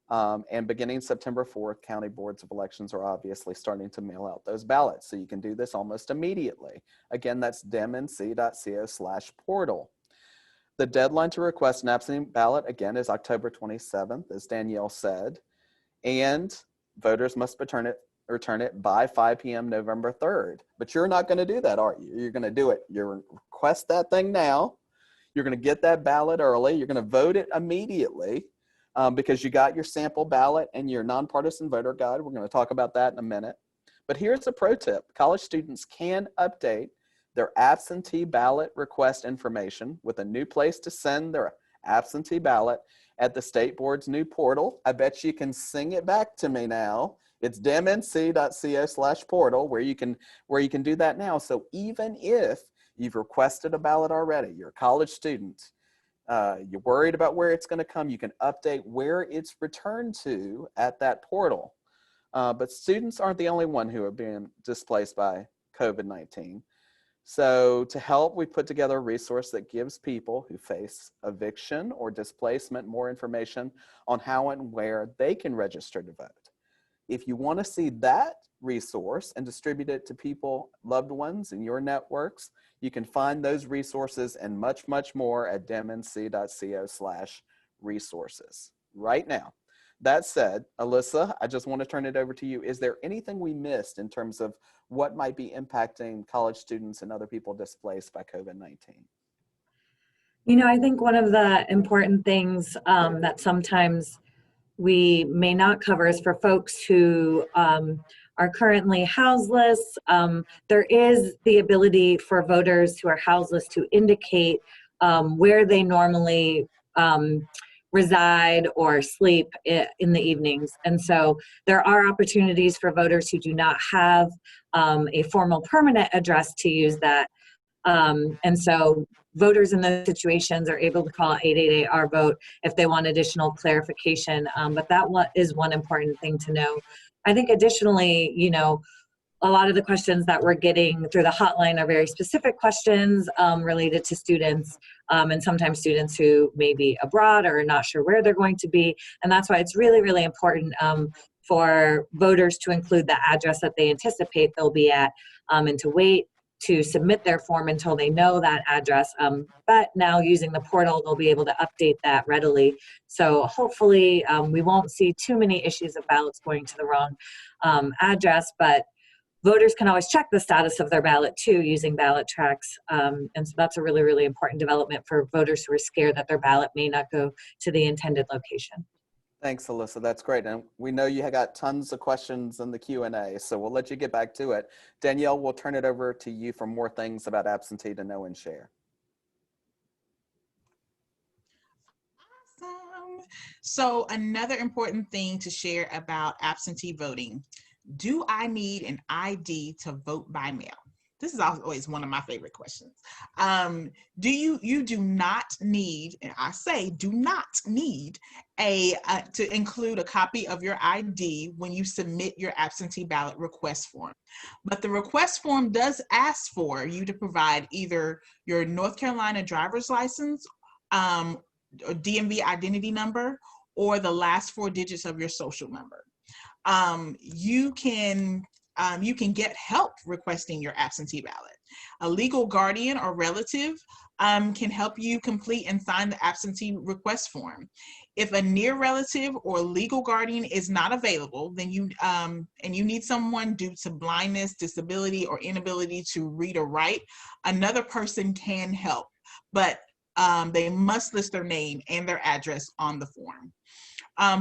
And beginning September 4th, county boards of elections are obviously starting to mail out those ballots. So you can do this almost immediately. Again, that's demnc.co/portal. The deadline to request an absentee ballot, again, is October 27th, as Danielle said. And voters must return it by 5 p.m. November 3rd. But you're not going to do that, are you? You're going to do it. You request that thing now. You're going to get that ballot early. You're going to vote it immediately because you got your sample ballot and your nonpartisan voter guide. We're going to talk about that in a minute. But here's a pro tip. College students can update their absentee ballot request information with a new place to send their absentee ballot at the state board's new portal. I bet you can sing it back to me now. It's demnc.co/portal where you can do that now. So even if you've requested a ballot already, you're a college student, you're worried about where it's going to come, you can update where it's returned to at that portal. But students aren't the only one who are being displaced by COVID-19. So to help, we put together a resource that gives people who face eviction or displacement more information on how and where they can register to vote. If you want to see that resource and distribute it to people, loved ones in your networks, you can find those resources and much, much more at demnc.co/resources right now. That said, Alyssa, I just want to turn it over to you. Is there anything we missed in terms of what might be impacting college students and other people displaced by COVID-19? You know, I think one of the important things that sometimes we may not cover is for folks who are currently houseless. There is the ability for voters who are houseless to indicate where they normally reside or sleep in the evenings. And so there are opportunities for voters who do not have a formal permanent address to use that. And so voters in those situations are able to call 888-RVOTE if they want additional clarification. But that is one important thing to know. I think additionally, you know, a lot of the questions that we're getting through the hotline are very specific questions related to students and sometimes students who may be abroad or not sure where they're going to be. And that's why it's really, really important for voters to include the address that they anticipate they'll be at and to wait to submit their form until they know that address. But now using the portal, they'll be able to update that readily. So hopefully we won't see too many issues of ballots going to the wrong address, but voters can always check the status of their ballot too using ballot tracks. And so that's a really, really important development for voters who are scared that their ballot may not go to the intended location. Thanks, Alyssa. That's great. And we know you have got tons of questions in the Q&A, so we'll let you get back to it. Danielle, we'll turn it over to you for more things about absentee to know and share. Awesome. So another important thing to share about absentee voting. Do I need an ID to vote by mail? This is always one of my favorite questions. You do not need, and I say do not need to include a copy of your ID when you submit your absentee ballot request form. But the request form does ask for you to provide either your North Carolina driver's license, or DMV identity number, or the last 4 digits of your social number. You can get help requesting your absentee ballot. A legal guardian or relative can help you complete and sign the absentee request form. If a near relative or legal guardian is not available, then and you need someone due to blindness, disability, or inability to read or write, another person can help, but they must list their name and their address on the form.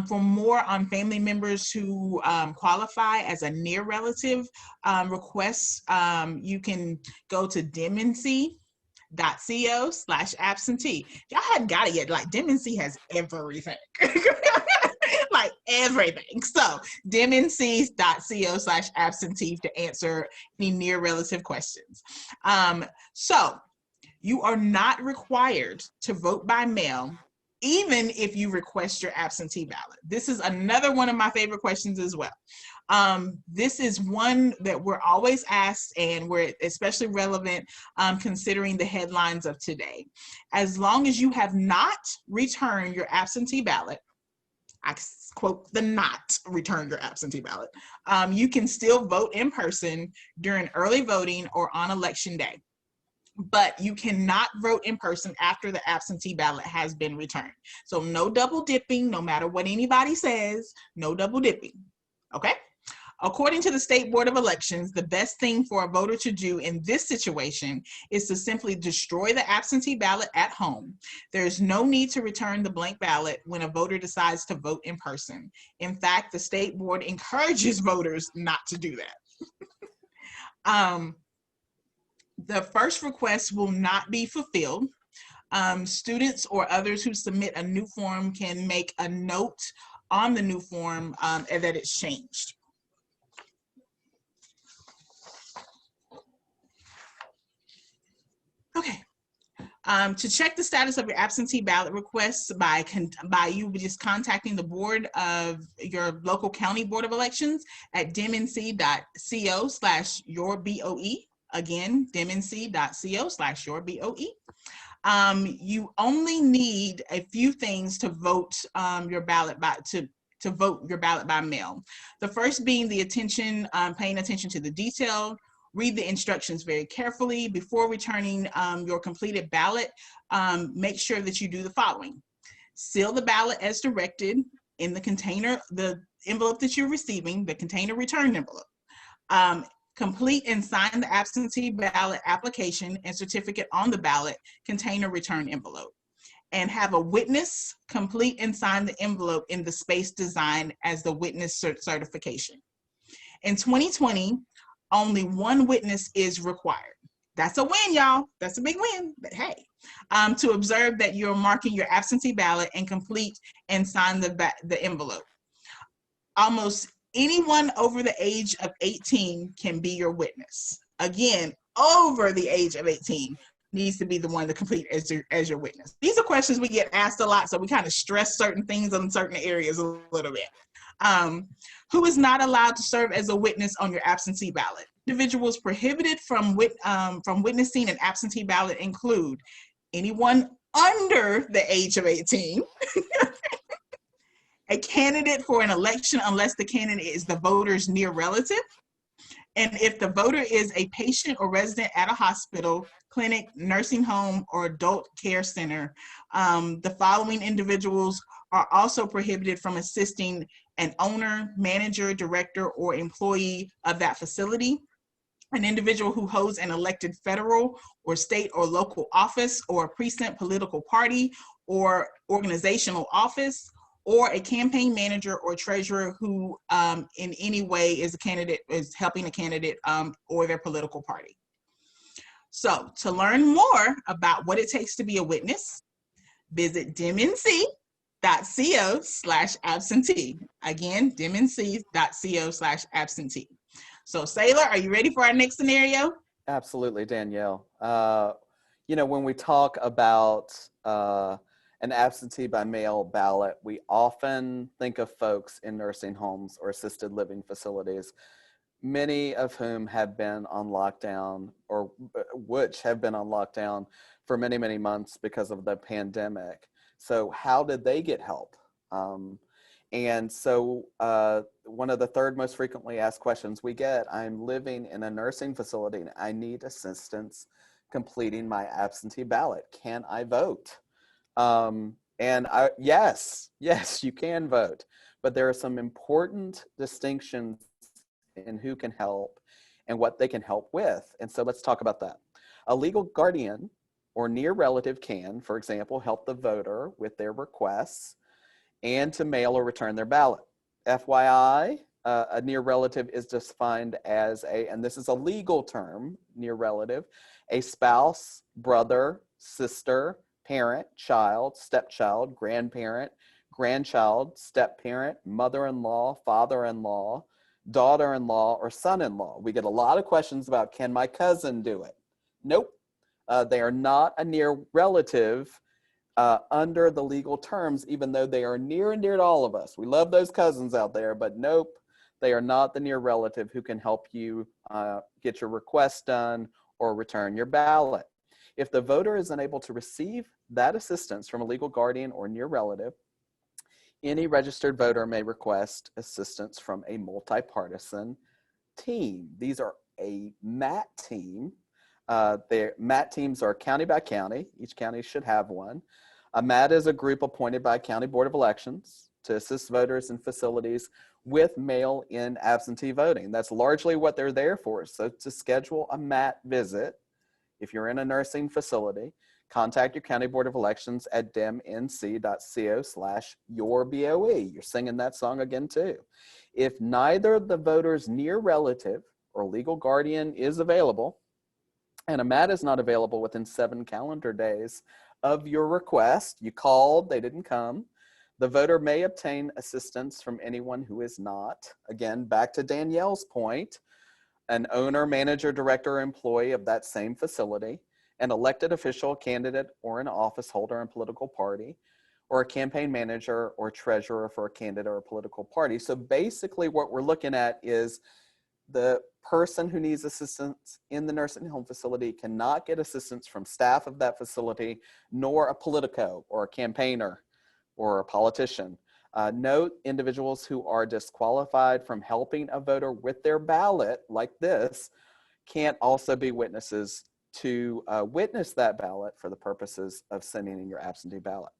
For more on family members who qualify as a near relative requests, you can go to dimnc.co/absentee. Y'all hadn't got it yet. Like Dimnc has everything. Like everything. So dimnc.co/absentee to answer any near relative questions. So you are not required to vote by mail even if you request your absentee ballot. This is another one of my favorite questions as well. This is one that we're always asked, and we're especially relevant considering the headlines of today. As long as you have not returned your absentee ballot, I quote the not return your absentee ballot, you can still vote in person during early voting or on election day. But you cannot vote in person after the absentee ballot has been returned. So no double dipping, no matter what anybody says, no double dipping, okay? According to the State Board of Elections, the best thing for a voter to do in this situation is to simply destroy the absentee ballot at home. There is no need to return the blank ballot when a voter decides to vote in person. In fact, the State Board encourages voters not to do that. The first request will not be fulfilled. Students or others who submit a new form can make a note on the new form that it's changed. Okay. To check the status of your absentee ballot requests by you just contacting the board of your local county board of elections at dimnc.co/yourBOE. Again, dimnc.co/yourBOE. You only need a few things to vote your ballot by to vote your ballot by mail. The first being the paying attention to the detail. Read the instructions very carefully. Before returning your completed ballot, make sure that you do the following. Seal the ballot as directed in the container, the envelope that you're receiving, the container return envelope. Complete and sign the absentee ballot application and certificate on the ballot container return envelope. And have a witness complete and sign the envelope in the space designed as the witness certification. In 2020, only one witness is required. That's a win, y'all. That's a big win, but hey. To observe that you're marking your absentee ballot and complete and sign the envelope. Almost anyone over the age of 18 can be your witness. Again, over the age of 18 needs to be the one to complete as your witness. These are questions we get asked a lot, so we kind of stress certain things in certain areas a little bit. Who is not allowed to serve as a witness on your absentee ballot? Individuals prohibited from witnessing an absentee ballot include anyone under the age of 18, a candidate for an election unless the candidate is the voter's near relative, And if the voter is a patient or resident at a hospital, clinic, nursing home, or adult care center, the following individuals are also prohibited from assisting an owner, manager, director, or employee of that facility. An individual who holds an elected federal or state or local office or a precinct political party or organizational office, or a campaign manager or treasurer who in any way is helping a candidate or their political party. So to learn more about what it takes to be a witness, visit dimnc.co/absentee. Again, dimnc.co/absentee. So Sailor, are you ready for our next scenario? Absolutely, Danielle. When we talk about an absentee by mail ballot, we often think of folks in nursing homes or assisted living facilities, many of whom have been on lockdown or which have been on lockdown for many, many months because of the pandemic. So how did they get help? And so one of the third most frequently asked questions we get, I'm living in a nursing facility and I need assistance completing my absentee ballot. Can I vote? Yes, you can vote, but there are some important distinctions in who can help and what they can help with. And so let's talk about that. A legal guardian or near relative can, for example, help the voter with their requests and to mail or return their ballot. FYI, a near relative is defined as and this is a legal term, near relative, a spouse, brother, sister, parent, child, stepchild, grandparent, grandchild, step-parent, mother-in-law, father-in-law, daughter-in-law, or son-in-law. We get a lot of questions about, can my cousin do it? Nope. They are not a near relative under the legal terms, even though they are near and dear to all of us. We love those cousins out there, but nope, they are not the near relative who can help you get your request done or return your ballot. If the voter is unable to receive that assistance from a legal guardian or near relative, any registered voter may request assistance from a multi-partisan team. These are a MAT team. MAT teams are county by county. Each county should have one. A MAT is a group appointed by County Board of Elections to assist voters in facilities with mail-in absentee voting. That's largely what they're there for. So to schedule a MAT visit, if you're in a nursing facility, contact your County Board of Elections at dimnc.co/yourBOE. You're singing that song again too. If neither the voter's near relative or legal guardian is available, and a MAT is not available within 7 calendar days of your request, you called, they didn't come, the voter may obtain assistance from anyone who is not, again, back to Danielle's point, an owner, manager, director, or employee of that same facility, an elected official, candidate, or an office holder in a political party, or a campaign manager or treasurer for a candidate or a political party. So basically what we're looking at is the person who needs assistance in the nursing home facility cannot get assistance from staff of that facility, nor a politico or a campaigner or a politician. Note individuals who are disqualified from helping a voter with their ballot, like this, can't also be witnesses to witness that ballot for the purposes of sending in your absentee ballot.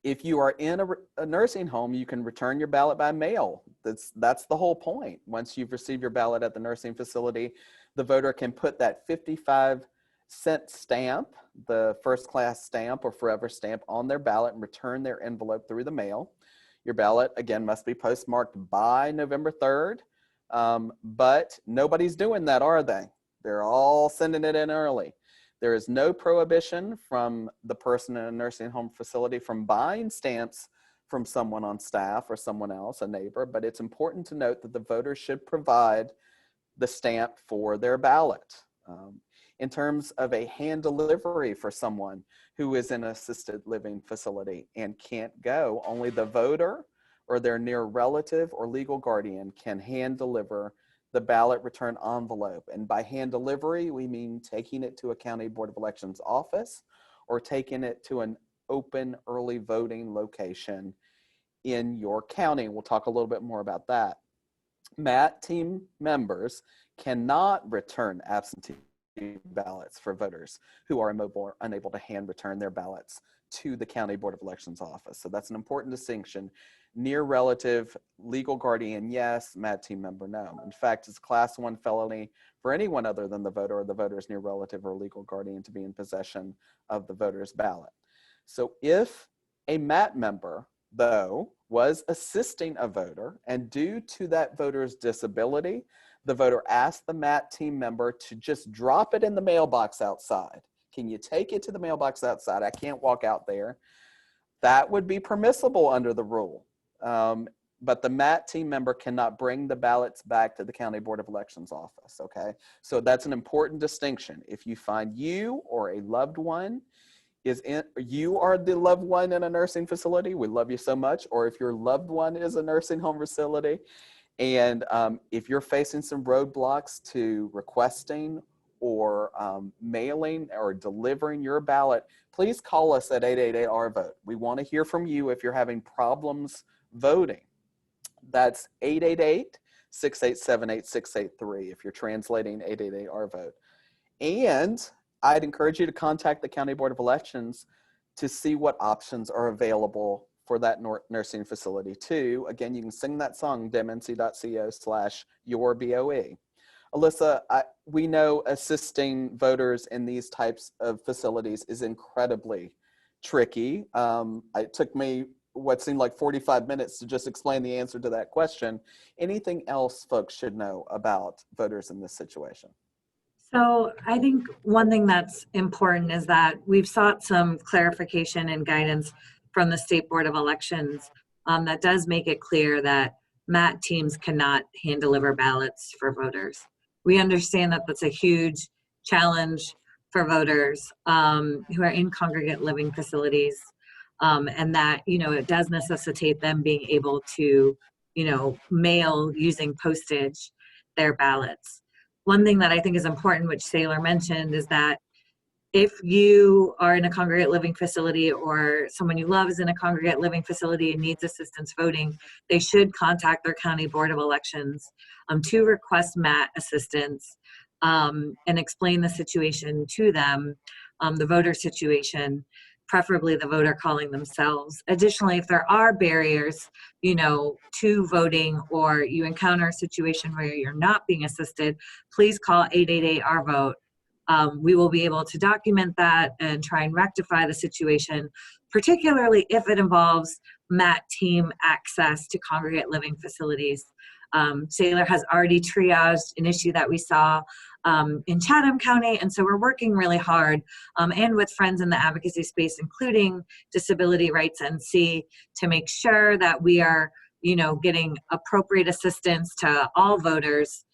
If you are in a nursing home, you can return your ballot by mail. That's the whole point. Once you've received your ballot at the nursing facility, the voter can put that 55-cent stamp, the first class stamp or forever stamp, on their ballot and return their envelope through the mail. Your ballot, again, must be postmarked by November 3rd, but nobody's doing that, are they? They're all sending it in early. There is no prohibition from the person in a nursing home facility from buying stamps from someone on staff or someone else, a neighbor, but it's important to note that the voter should provide the stamp for their ballot. In terms of a hand delivery for someone who is in an assisted living facility and can't go, only the voter or their near relative or legal guardian can hand deliver the ballot return envelope. And by hand delivery, we mean taking it to a County Board of Elections office or taking it to an open early voting location in your county. We'll talk a little bit more about that. MAT team members cannot return absentee ballots for voters who are immobile or unable to hand return their ballots to the County Board of Elections office. So that's an important distinction. Near relative, legal guardian, yes. MAT team member, no. In fact, it's a Class 1 felony for anyone other than the voter or the voter's near relative or legal guardian to be in possession of the voter's ballot. So if a MAT member, though, was assisting a voter, and due to that voter's disability, the voter asked the MAT team member to just drop it in the mailbox outside. Can you take it to the mailbox outside? I can't walk out there. That would be permissible under the rule. But the MAT team member cannot bring the ballots back to the County Board of Elections office, okay? So that's an important distinction. If you find you or a loved one you are the loved one in a nursing facility, we love you so much, or if your loved one is a nursing home facility, and if you're facing some roadblocks to requesting or mailing or delivering your ballot, please call us at 888-R-VOTE. We want to hear from you if you're having problems voting. That's 888-687-8683 if you're translating 888-R-VOTE. And I'd encourage you to contact the County Board of Elections to see what options are available for that nursing facility too. Again, you can sing that song, demnc.co/yourBOE. Alyssa, we know assisting voters in these types of facilities is incredibly tricky. It took me what seemed like 45 minutes to just explain the answer to that question. Anything else folks should know about voters in this situation? So I think one thing that's important is that we've sought some clarification and guidance from the State Board of Elections that does make it clear that MAT teams cannot hand deliver ballots for voters. We understand that that's a huge challenge for voters who are in congregate living facilities, and that, it does necessitate them being able to, mail using postage their ballots. One thing that I think is important, which Saylor mentioned, is that if you are in a congregate living facility or someone you love is in a congregate living facility and needs assistance voting, they should contact their County Board of Elections to request MAT assistance and explain the situation to them, the voter situation, preferably the voter calling themselves. Additionally, if there are barriers, to voting, or you encounter a situation where you're not being assisted, please call 888-R-VOTE. We will be able to document that and try and rectify the situation, particularly if it involves MAT team access to congregate living facilities. Saylor has already triaged an issue that we saw in Chatham County, and so we're working really hard and with friends in the advocacy space, including Disability Rights NC, to make sure that we are, getting appropriate assistance to all voters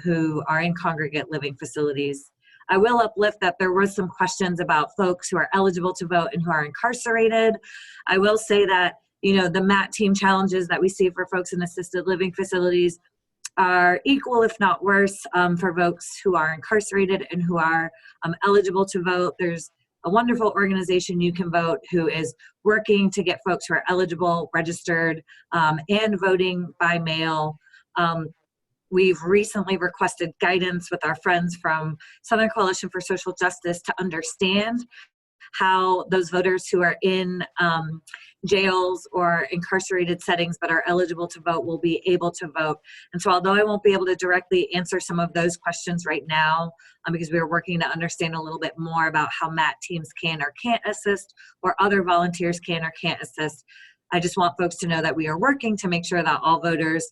who are in congregate living facilities. I will uplift that there was some questions about folks who are eligible to vote and who are incarcerated. I will say that, the MAT team challenges that we see for folks in assisted living facilities are equal, if not worse, for folks who are incarcerated and who are eligible to vote. There's a wonderful organization, You Can Vote, who is working to get folks who are eligible, registered, and voting by mail. We've recently requested guidance with our friends from Southern Coalition for Social Justice to understand how those voters who are in jails or incarcerated settings but are eligible to vote will be able to vote. And so although I won't be able to directly answer some of those questions right now, because we are working to understand a little bit more about how MAT teams can or can't assist, or other volunteers can or can't assist, I just want folks to know that we are working to make sure that all voters,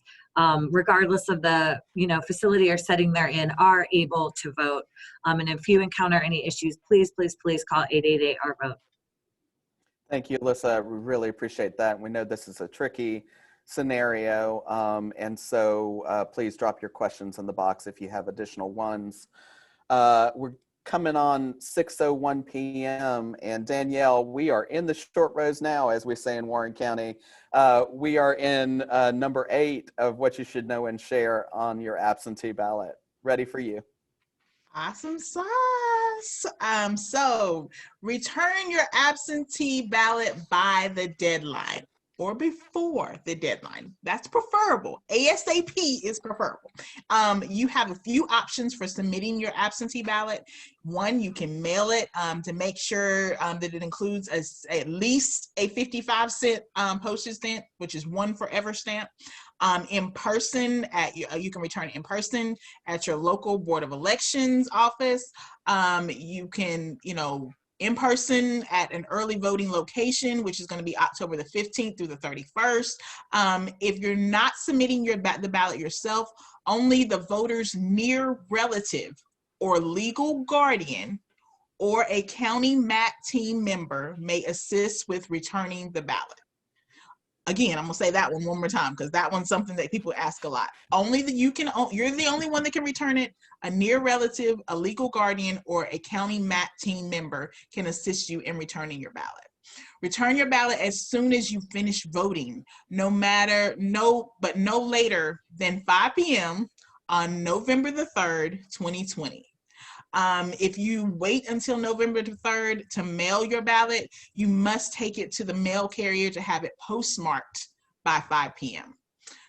regardless of the facility or setting they're in, are able to vote. And if you encounter any issues, please, please, please call 888-R-VOTE. Thank you, Alyssa. We really appreciate that. We know this is a tricky scenario, and so please drop your questions in the box if you have additional ones. We're coming on 6:01 p.m. and Danielle, we are in the short rows now, as we say in Warren County. We are in number 8 of what you should know and share on your absentee ballot. Ready for you. Awesome sauce. So return your absentee ballot by the deadline. or before the deadline. That's preferable. ASAP is preferable. You have a few options for submitting your absentee ballot. One, you can mail it to make sure that it includes at least a 55-cent postage stamp, which is one forever stamp. In person, you can return it in person at your local Board of Elections office. You can, in person at an early voting location, which is going to be October the 15th through the 31st. If you're not submitting the ballot yourself, only the voter's near relative or legal guardian or a county MAC team member may assist with returning the ballot. Again, I'm gonna say that one more time because that one's something that people ask a lot. You're the only one that can return it. A near relative, a legal guardian, or a county MAC team member can assist you in returning your ballot. Return your ballot as soon as you finish voting, no later than 5 p.m. on November the 3rd, 2020. If you wait until November the 3rd to mail your ballot, you must take it to the mail carrier to have it postmarked by 5 p.m.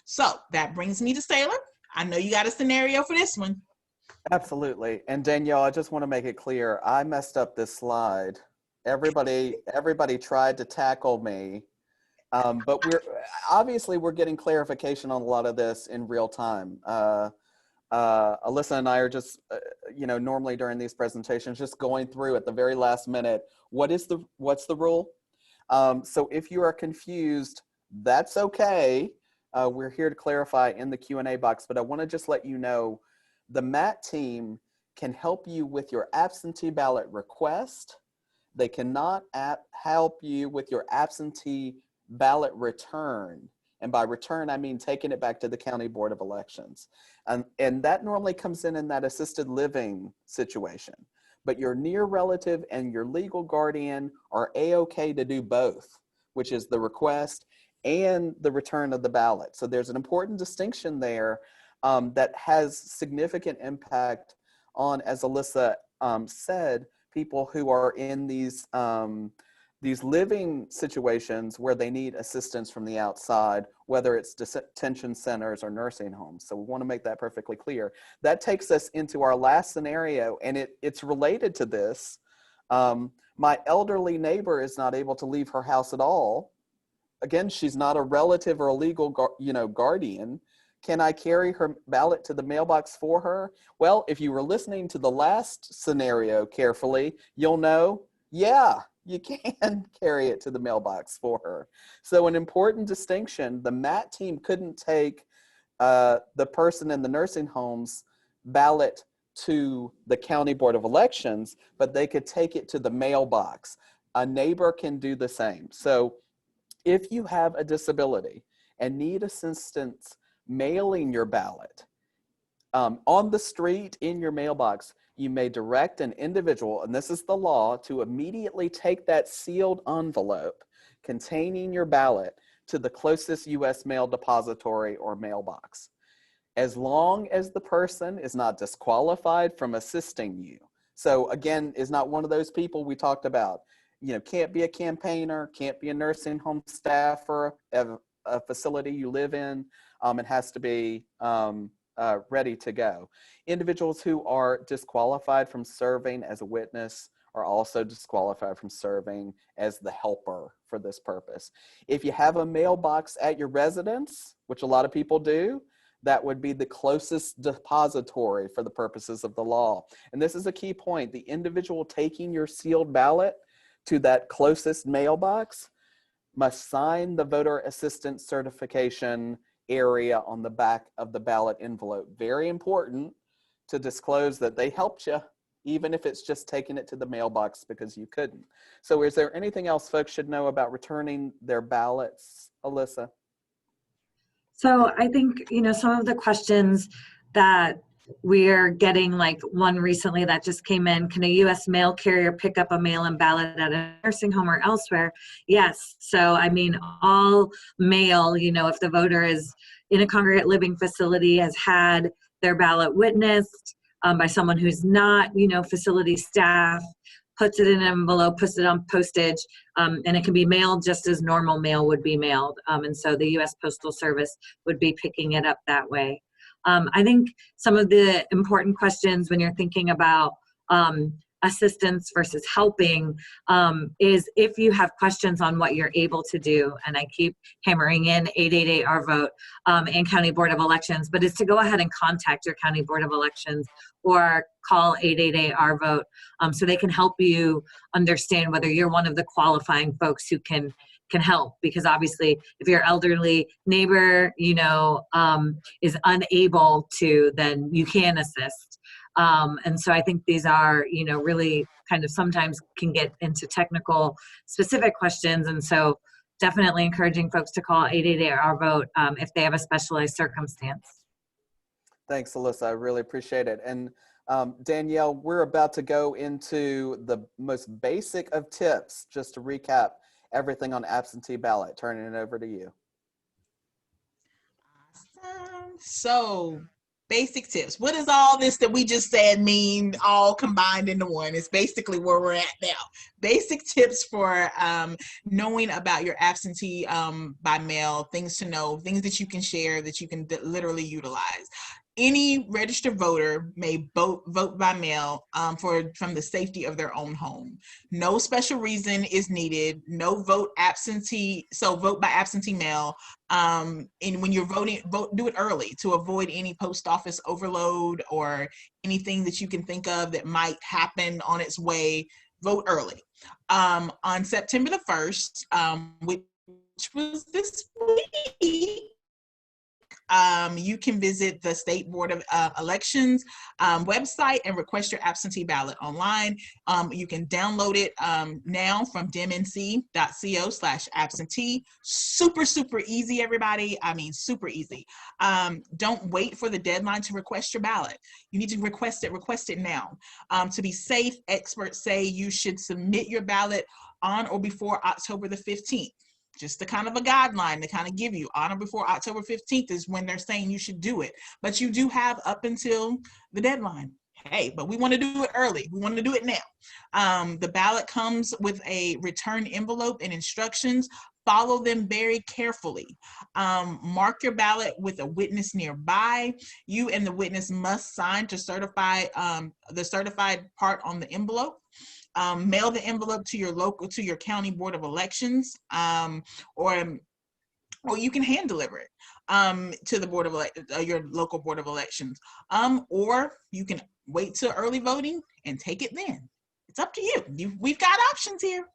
So that brings me to Sailor. I know you got a scenario for this one. Absolutely. And Danielle, I just want to make it clear, I messed up this slide. Everybody tried to tackle me, but we're getting clarification on a lot of this in real time. Alyssa and I are just, normally during these presentations, just going through at the very last minute, what's the rule? So if you are confused, that's okay. We're here to clarify in the Q&A box, but I want to just let you know the MAT team can help you with your absentee ballot request. They cannot help you with your absentee ballot return. And by return, I mean taking it back to the County Board of Elections. And that normally comes in that assisted living situation. But your near relative and your legal guardian are A-OK to do both, which is the request and the return of the ballot. So there's an important distinction there that has significant impact on, as Alyssa said, people who are in these living situations where they need assistance from the outside, whether it's detention centers or nursing homes. So we want to make that perfectly clear. That takes us into our last scenario, and it's related to this. My elderly neighbor is not able to leave her house at all. Again, she's not a relative or a legal guardian. Can I carry her ballot to the mailbox for her? Well, if you were listening to the last scenario carefully, you'll know, yeah, you can carry it to the mailbox for her. So an important distinction, the MAT team couldn't take the person in the nursing home's ballot to the County Board of Elections, but they could take it to the mailbox. A neighbor can do the same. So if you have a disability and need assistance mailing your ballot on the street in your mailbox, you may direct an individual, and this is the law, to immediately take that sealed envelope containing your ballot to the closest U.S. mail depository or mailbox, as long as the person is not disqualified from assisting you. So again, is not one of those people we talked about, can't be a campaigner, can't be a nursing home staffer of a facility you live in. It has to be ready to go. Individuals who are disqualified from serving as a witness are also disqualified from serving as the helper for this purpose. If you have a mailbox at your residence, which a lot of people do, that would be the closest depository for the purposes of the law. And this is a key point. The individual taking your sealed ballot to that closest mailbox must sign the voter assistance certification area on the back of the ballot envelope. Very important to disclose that they helped you, even if it's just taking it to the mailbox because you couldn't. So is there anything else folks should know about returning their ballots, Alyssa? So I think, some of the questions that we're getting, like one recently that just came in, can a U.S. mail carrier pick up a mail-in ballot at a nursing home or elsewhere? Yes. So, all mail, if the voter is in a congregate living facility, has had their ballot witnessed by someone who's not, facility staff, puts it in an envelope, puts it on postage, and it can be mailed just as normal mail would be mailed. And so the U.S. Postal Service would be picking it up that way. I think some of the important questions when you're thinking about assistance versus helping is if you have questions on what you're able to do, and I keep hammering in 888 our vote and County Board of Elections, but it's to go ahead and contact your County Board of Elections or call 888 our vote so they can help you understand whether you're one of the qualifying folks who can help, because obviously if your elderly neighbor is unable to, then you can assist. And so I think these are, really kind of sometimes can get into technical specific questions. And so definitely encouraging folks to call 888 our vote if they have a specialized circumstance. Thanks, Alyssa. I really appreciate it. And Danielle, we're about to go into the most basic of tips, just to recap everything on absentee ballot. Turning it over to you. Awesome. So, basic tips. What does all this that we just said mean all combined into one? It's basically where we're at now. Basic tips for knowing about your absentee by mail, things to know, things that you can share, that you can literally utilize. Any registered voter may vote by mail from the safety of their own home. No special reason is needed. No vote absentee. So vote by absentee mail. And when you're voting, do it early to avoid any post office overload or anything that you can think of that might happen on its way. Vote early. On September the 1st, which was this week, you can visit the State Board of Elections website and request your absentee ballot online. You can download it now from dmnc.co/absentee. Super, super easy, everybody. I mean, super easy. Don't wait for the deadline to request your ballot. You need to request it now. To be safe, experts say you should submit your ballot on or before October the 15th. Just a kind of a guideline to kind of give you on or before October 15th is when they're saying you should do it. But you do have up until the deadline. Hey, but we want to do it early. We want to do it now. The ballot comes with a return envelope and instructions. Follow them very carefully. Mark your ballot with a witness nearby. You and the witness must sign to certify the certified part on the envelope. Mail the envelope to your county board of elections, or you can hand deliver it to the board of your local board of elections, or you can wait till early voting and take it then. It's up to you. We've got options here.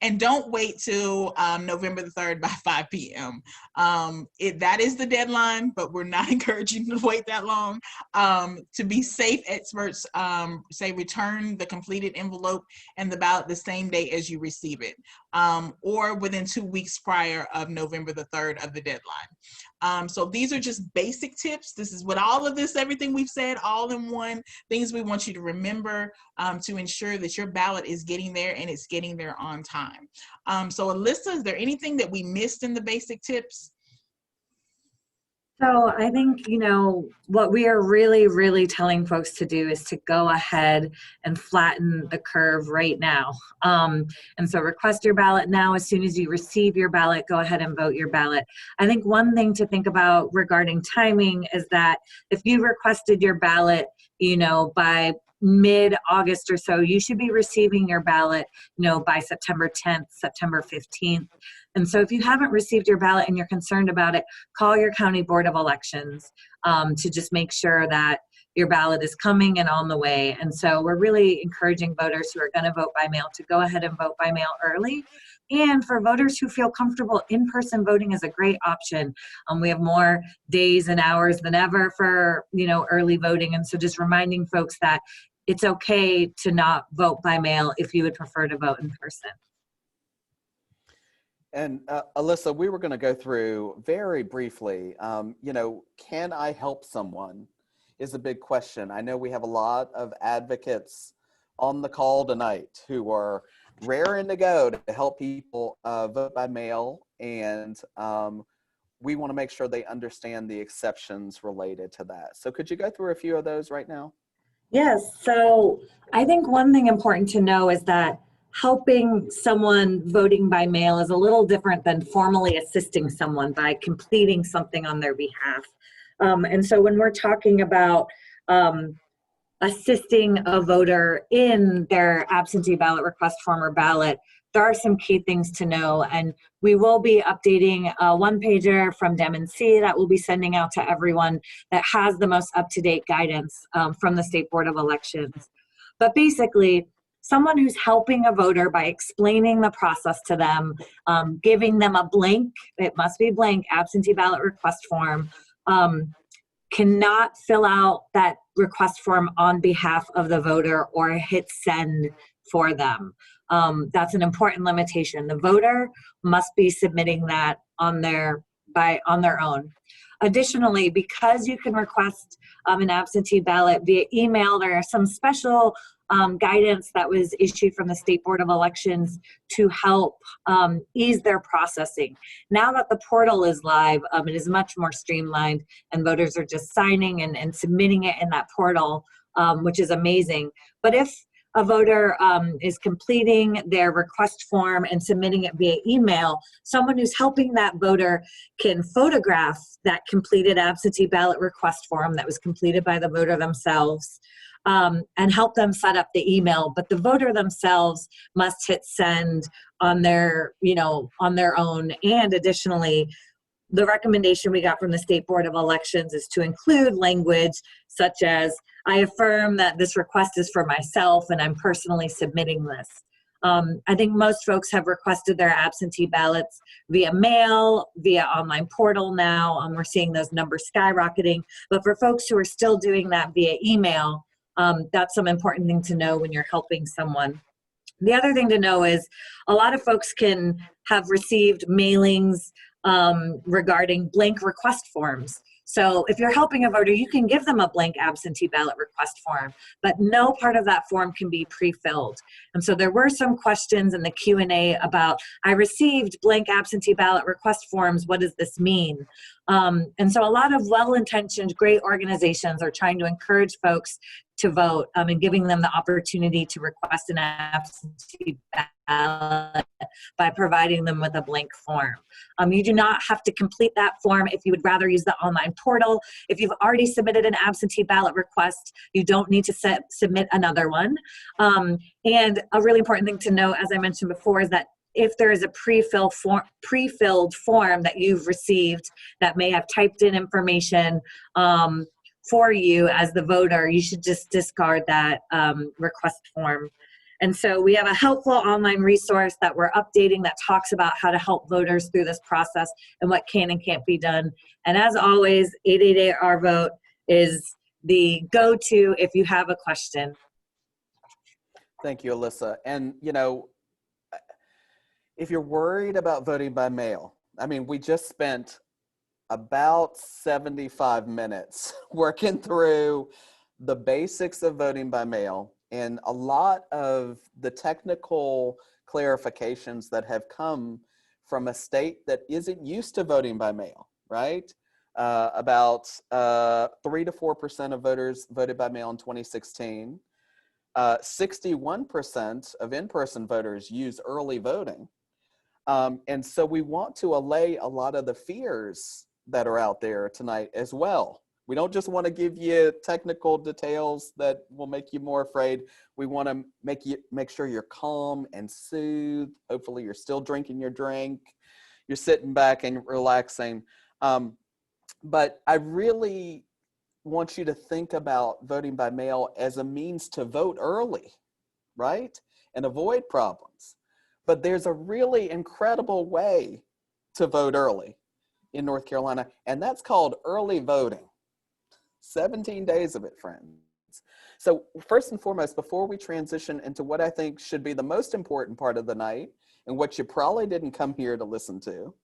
And don't wait till November the 3rd by 5 p.m. That is the deadline, but we're not encouraging you to wait that long. To be safe, experts say return the completed envelope and the ballot the same day as you receive it, or within 2 weeks prior of November the 3rd of the deadline. So these are just basic tips. This is what all of this, everything we've said, all in one, things we want you to remember to ensure that your ballot is getting there and it's getting there on time. So Alyssa, is there anything that we missed in the basic tips? So I think, what we are really, really telling folks to do is to go ahead and flatten the curve right now. And so request your ballot now. As soon as you receive your ballot, go ahead and vote your ballot. I think one thing to think about regarding timing is that if you requested your ballot, by mid-August or so, you should be receiving your ballot, by September 10th, September 15th. And so if you haven't received your ballot and you're concerned about it, call your county board of elections to just make sure that your ballot is coming and on the way. And so we're really encouraging voters who are going to vote by mail to go ahead and vote by mail early. And for voters who feel comfortable, in-person voting is a great option. We have more days and hours than ever for, early voting. And so just reminding folks that it's okay to not vote by mail if you would prefer to vote in person. And Alyssa, we were going to go through very briefly, can I help someone is a big question. I know we have a lot of advocates on the call tonight who are raring to go to help people vote by mail. And we want to make sure they understand the exceptions related to that. So could you go through a few of those right now? Yes, so I think one thing important to know is that helping someone voting by mail is a little different than formally assisting someone by completing something on their behalf. And so when we're talking about assisting a voter in their absentee ballot request form or ballot, there are some key things to know. And we will be updating a one-pager from Absentee that we'll be sending out to everyone that has the most up-to-date guidance from the State Board of Elections. But basically, someone who's helping a voter by explaining the process to them, giving them a blank, it must be blank, absentee ballot request form, cannot fill out that request form on behalf of the voter or hit send for them. That's an important limitation. The voter must be submitting that on their own. Additionally, because you can request an absentee ballot via email, there are some special guidance that was issued from the State Board of Elections to help ease their processing. Now that the portal is live, it is much more streamlined, and voters are just signing and submitting it in that portal, which is amazing. But if a voter is completing their request form and submitting it via email, someone who's helping that voter can photograph that completed absentee ballot request form that was completed by the voter themselves, and help them set up the email. But the voter themselves must hit send on their own. And additionally, the recommendation we got from the State Board of Elections is to include language such as, I affirm that this request is for myself and I'm personally submitting this. I think most folks have requested their absentee ballots via mail, via online portal now. We're seeing those numbers skyrocketing. But for folks who are still doing that via email, that's some important thing to know when you're helping someone. The other thing to know is a lot of folks can have received mailings regarding blank request forms. So if you're helping a voter, you can give them a blank absentee ballot request form, but no part of that form can be pre-filled. And so there were some questions in the Q&A about, I received blank absentee ballot request forms, what does this mean? And so a lot of well-intentioned, great organizations are trying to encourage folks to vote and giving them the opportunity to request an absentee ballot by providing them with a blank form. You do not have to complete that form if you would rather use the online portal. If you've already submitted an absentee ballot request, you don't need to submit another one. And a really important thing to know, as I mentioned before, is that if there is a pre-filled form that you've received that may have typed in information for you as the voter, you should just discard that request form. And so we have a helpful online resource that we're updating that talks about how to help voters through this process and what can and can't be done. And as always, 888-OUR-VOTE is the go-to if you have a question. Thank you, Alyssa. And, you know, if you're worried about voting by mail, I mean, we just spent about 75 minutes working through the basics of voting by mail and a lot of the technical clarifications that have come from a state that isn't used to voting by mail, right? About 3 to 4% of voters voted by mail in 2016. 61% of in-person voters use early voting. And so we want to allay a lot of the fears that are out there tonight as well. We don't just want to give you technical details that will make you more afraid. We want to make sure you're calm and soothed. Hopefully you're still drinking your drink. You're sitting back and relaxing. But I really want you to think about voting by mail as a means to vote early, right? And avoid problems. But there's a really incredible way to vote early in North Carolina, and that's called early voting. 17 days of it, friends. So first and foremost, before we transition into what I think should be the most important part of the night, and what you probably didn't come here to listen to,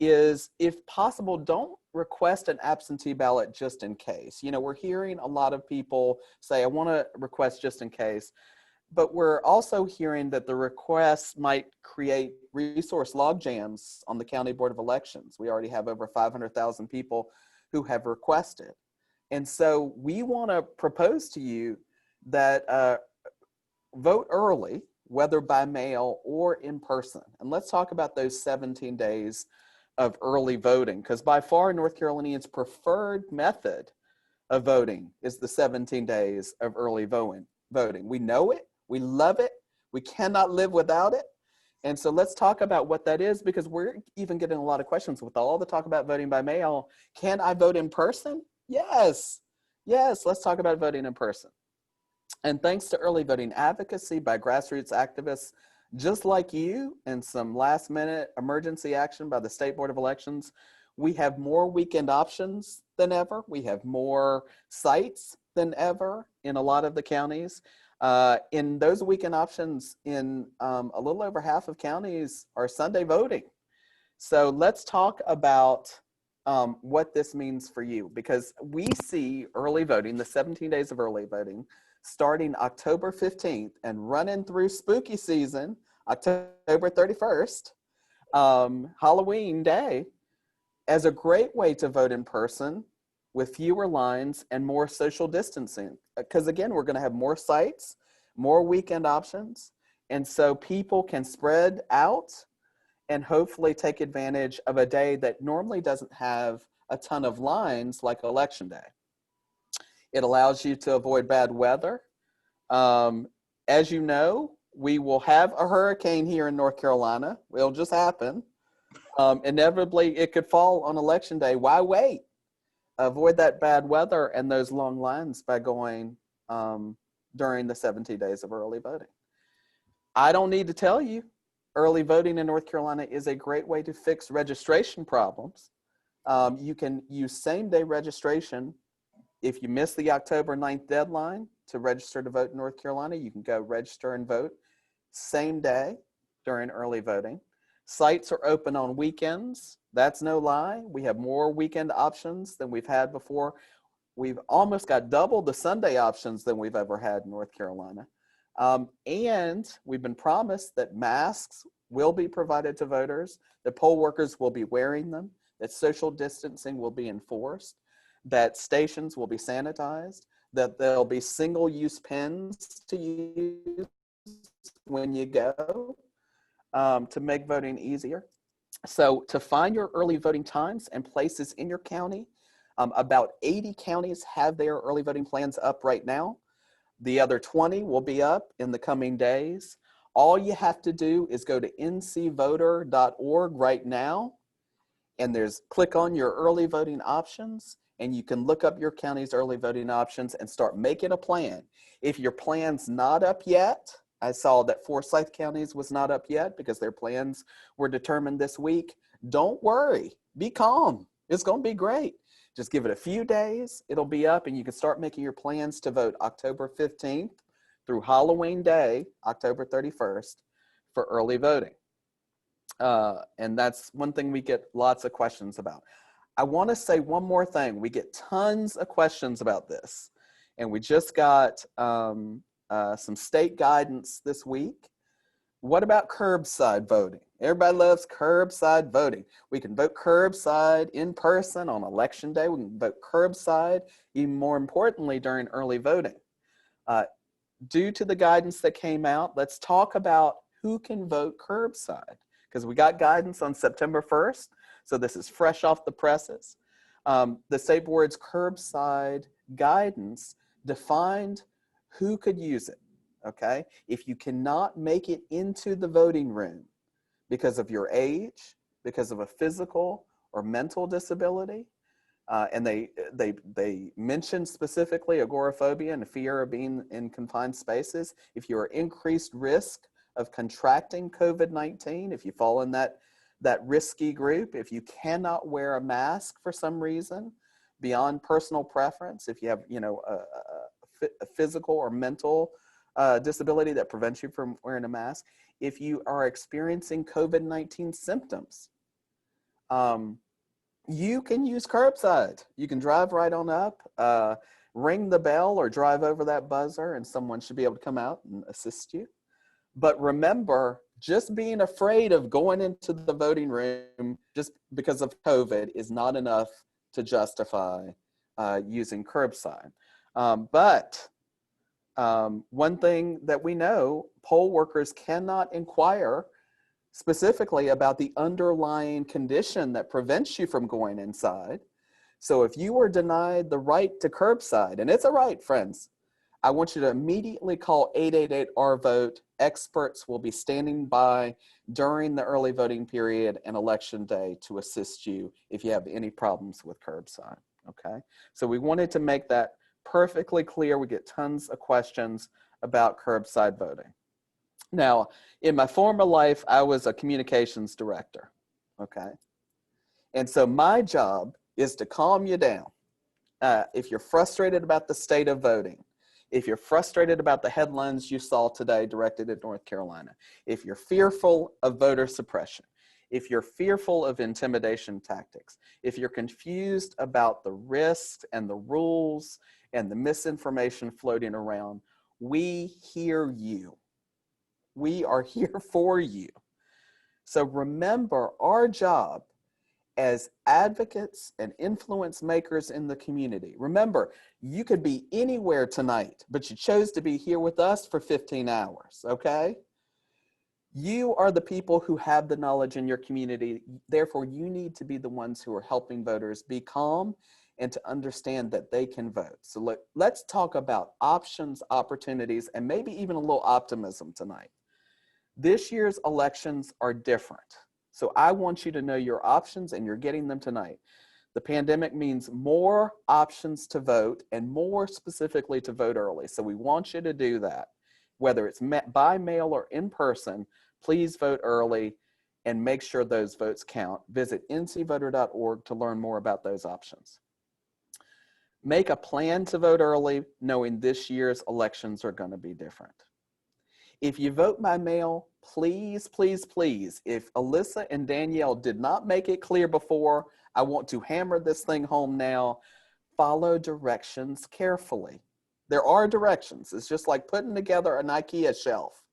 is if possible, don't request an absentee ballot just in case. You know, we're hearing a lot of people say, I want to request just in case. But we're also hearing that the requests might create resource logjams on the County Board of Elections. We already have over 500,000 people who have requested. And so we want to propose to you that vote early, whether by mail or in person. And let's talk about those 17 days of early voting, because by far North Carolinians' preferred method of voting is the 17 days of early voting. We know it, we love it, we cannot live without it. And so let's talk about what that is, because we're even getting a lot of questions with all the talk about voting by mail. Can I vote in person? Yes, let's talk about voting in person. And thanks to early voting advocacy by grassroots activists just like you and some last minute emergency action by the State Board of Elections, we have more weekend options than ever. We have more sites than ever in a lot of the counties. In those weekend options, in a little over half of counties are Sunday voting. So let's talk about what this means for you, because we see early voting, the 17 days of early voting, starting October 15th and running through spooky season, October 31st, Halloween day, as a great way to vote in person with fewer lines and more social distancing. Because again, we're going to have more sites, more weekend options, and so people can spread out and hopefully take advantage of a day that normally doesn't have a ton of lines like Election Day. It allows you to avoid bad weather. As you know, we will have a hurricane here in North Carolina. It'll just happen. Inevitably, it could fall on Election Day. Why wait? Avoid that bad weather and those long lines by going during the 17 days of early voting. I don't need to tell you, early voting in North Carolina is a great way to fix registration problems. You can use same-day registration. If you miss the October 9th deadline to register to vote in North Carolina, you can go register and vote same day during early voting. Sites are open on weekends. That's no lie. We have more weekend options than we've had before. We've almost got double the Sunday options than we've ever had in North Carolina. And we've been promised that masks will be provided to voters, that poll workers will be wearing them, that social distancing will be enforced, that stations will be sanitized, that there'll be single-use pens to use when you go to make voting easier. So to find your early voting times and places in your county, about 80 counties have their early voting plans up right now. The other 20 will be up in the coming days. All you have to do is go to ncvoter.org right now, and click on your early voting options, and you can look up your county's early voting options and start making a plan. If your plan's not up yet, I saw that Forsyth County's was not up yet because their plans were determined this week. Don't worry, be calm. It's going to be great. Just give it a few days, it'll be up, and you can start making your plans to vote October 15th through Halloween Day, October 31st, for early voting. And that's one thing we get lots of questions about. I want to say one more thing. We get tons of questions about this, and we just got some state guidance this week. What about curbside voting? Everybody loves curbside voting. We can vote curbside in person on Election Day. We can vote curbside, even more importantly, during early voting. Due to the guidance that came out, let's talk about who can vote curbside, because we got guidance on September 1st, so this is fresh off the presses. The State Board's curbside guidance defined who could use it, okay? If you cannot make it into the voting room because of your age, because of a physical or mental disability, and they mentioned specifically agoraphobia and fear of being in confined spaces. If you're increased risk of contracting COVID-19, if you fall in that risky group, if you cannot wear a mask for some reason beyond personal preference, if you have a physical or mental disability that prevents you from wearing a mask, if you are experiencing COVID-19 symptoms, you can use curbside. You can drive right on up, ring the bell or drive over that buzzer, and someone should be able to come out and assist you. But remember, just being afraid of going into the voting room just because of COVID is not enough to justify using curbside. But one thing that we know, poll workers cannot inquire specifically about the underlying condition that prevents you from going inside. So if you are denied the right to curbside, and it's a right, friends, I want you to immediately call 888-R-VOTE. Experts will be standing by during the early voting period and election day to assist you if you have any problems with curbside, okay? So we wanted to make that perfectly clear. We get tons of questions about curbside voting. Now, in my former life, I was a communications director, okay? And so my job is to calm you down. If you're frustrated about the state of voting, if you're frustrated about the headlines you saw today directed at North Carolina, if you're fearful of voter suppression, if you're fearful of intimidation tactics, if you're confused about the risks and the rules and the misinformation floating around, we hear you. We are here for you. So remember, our job as advocates and influence makers in the community. Remember, you could be anywhere tonight, but you chose to be here with us for 15 hours, okay? You are the people who have the knowledge in your community. Therefore, you need to be the ones who are helping voters be calm and to understand that they can vote. So let's talk about options, opportunities, and maybe even a little optimism tonight. This year's elections are different. So I want you to know your options, and you're getting them tonight. The pandemic means more options to vote, and more specifically to vote early. So we want you to do that. Whether it's by mail or in person, please vote early and make sure those votes count. Visit ncvoter.org to learn more about those options. Make a plan to vote early, knowing this year's elections are going to be different. If you vote by mail, please, please, please, if Alyssa and Danielle did not make it clear before, I want to hammer this thing home now. Follow directions carefully. There are directions. It's just like putting together an IKEA shelf,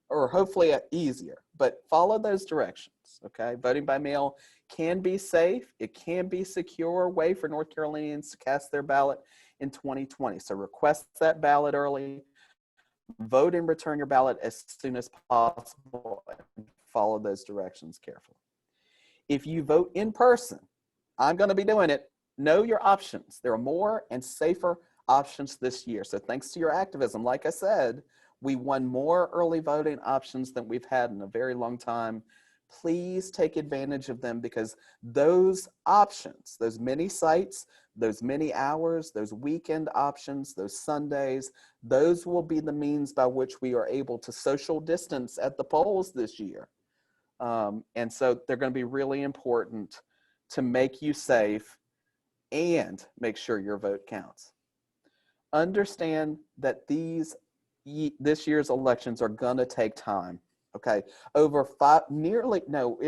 or hopefully easier, but follow those directions, okay? Voting by mail can be safe. It can be a secure way for North Carolinians to cast their ballot in 2020. So request that ballot early. Vote and return your ballot as soon as possible and follow those directions carefully. If you vote in person, I'm going to be doing it. Know your options. There are more and safer options this year. So thanks to your activism, like I said, we won more early voting options than we've had in a very long time. Please take advantage of them, because those options, those many sites, those many hours, those weekend options, those Sundays, those will be the means by which we are able to social distance at the polls this year. And so they're going to be really important to make you safe and make sure your vote counts. Understand that this year's elections are going to take time. Okay, it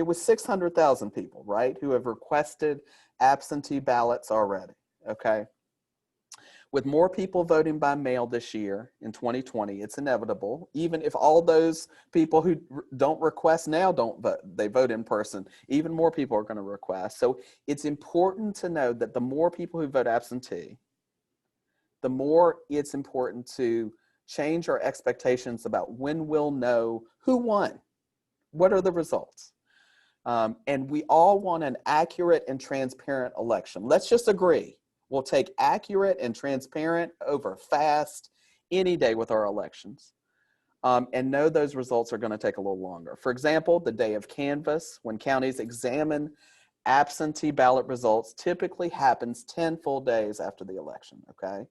was 600,000 people, right, who have requested absentee ballots already, okay? With more people voting by mail this year in 2020, it's inevitable. Even if all those people who don't request now don't vote, they vote in person, even more people are going to request. So it's important to know that the more people who vote absentee, the more it's important to change our expectations about when we'll know who won. What are the results? And we all want an accurate and transparent election. Let's just agree. We'll take accurate and transparent over fast any day with our elections. And know those results are going to take a little longer. For example, the day of canvass, when counties examine absentee ballot results, typically happens 10 full days after the election, okay?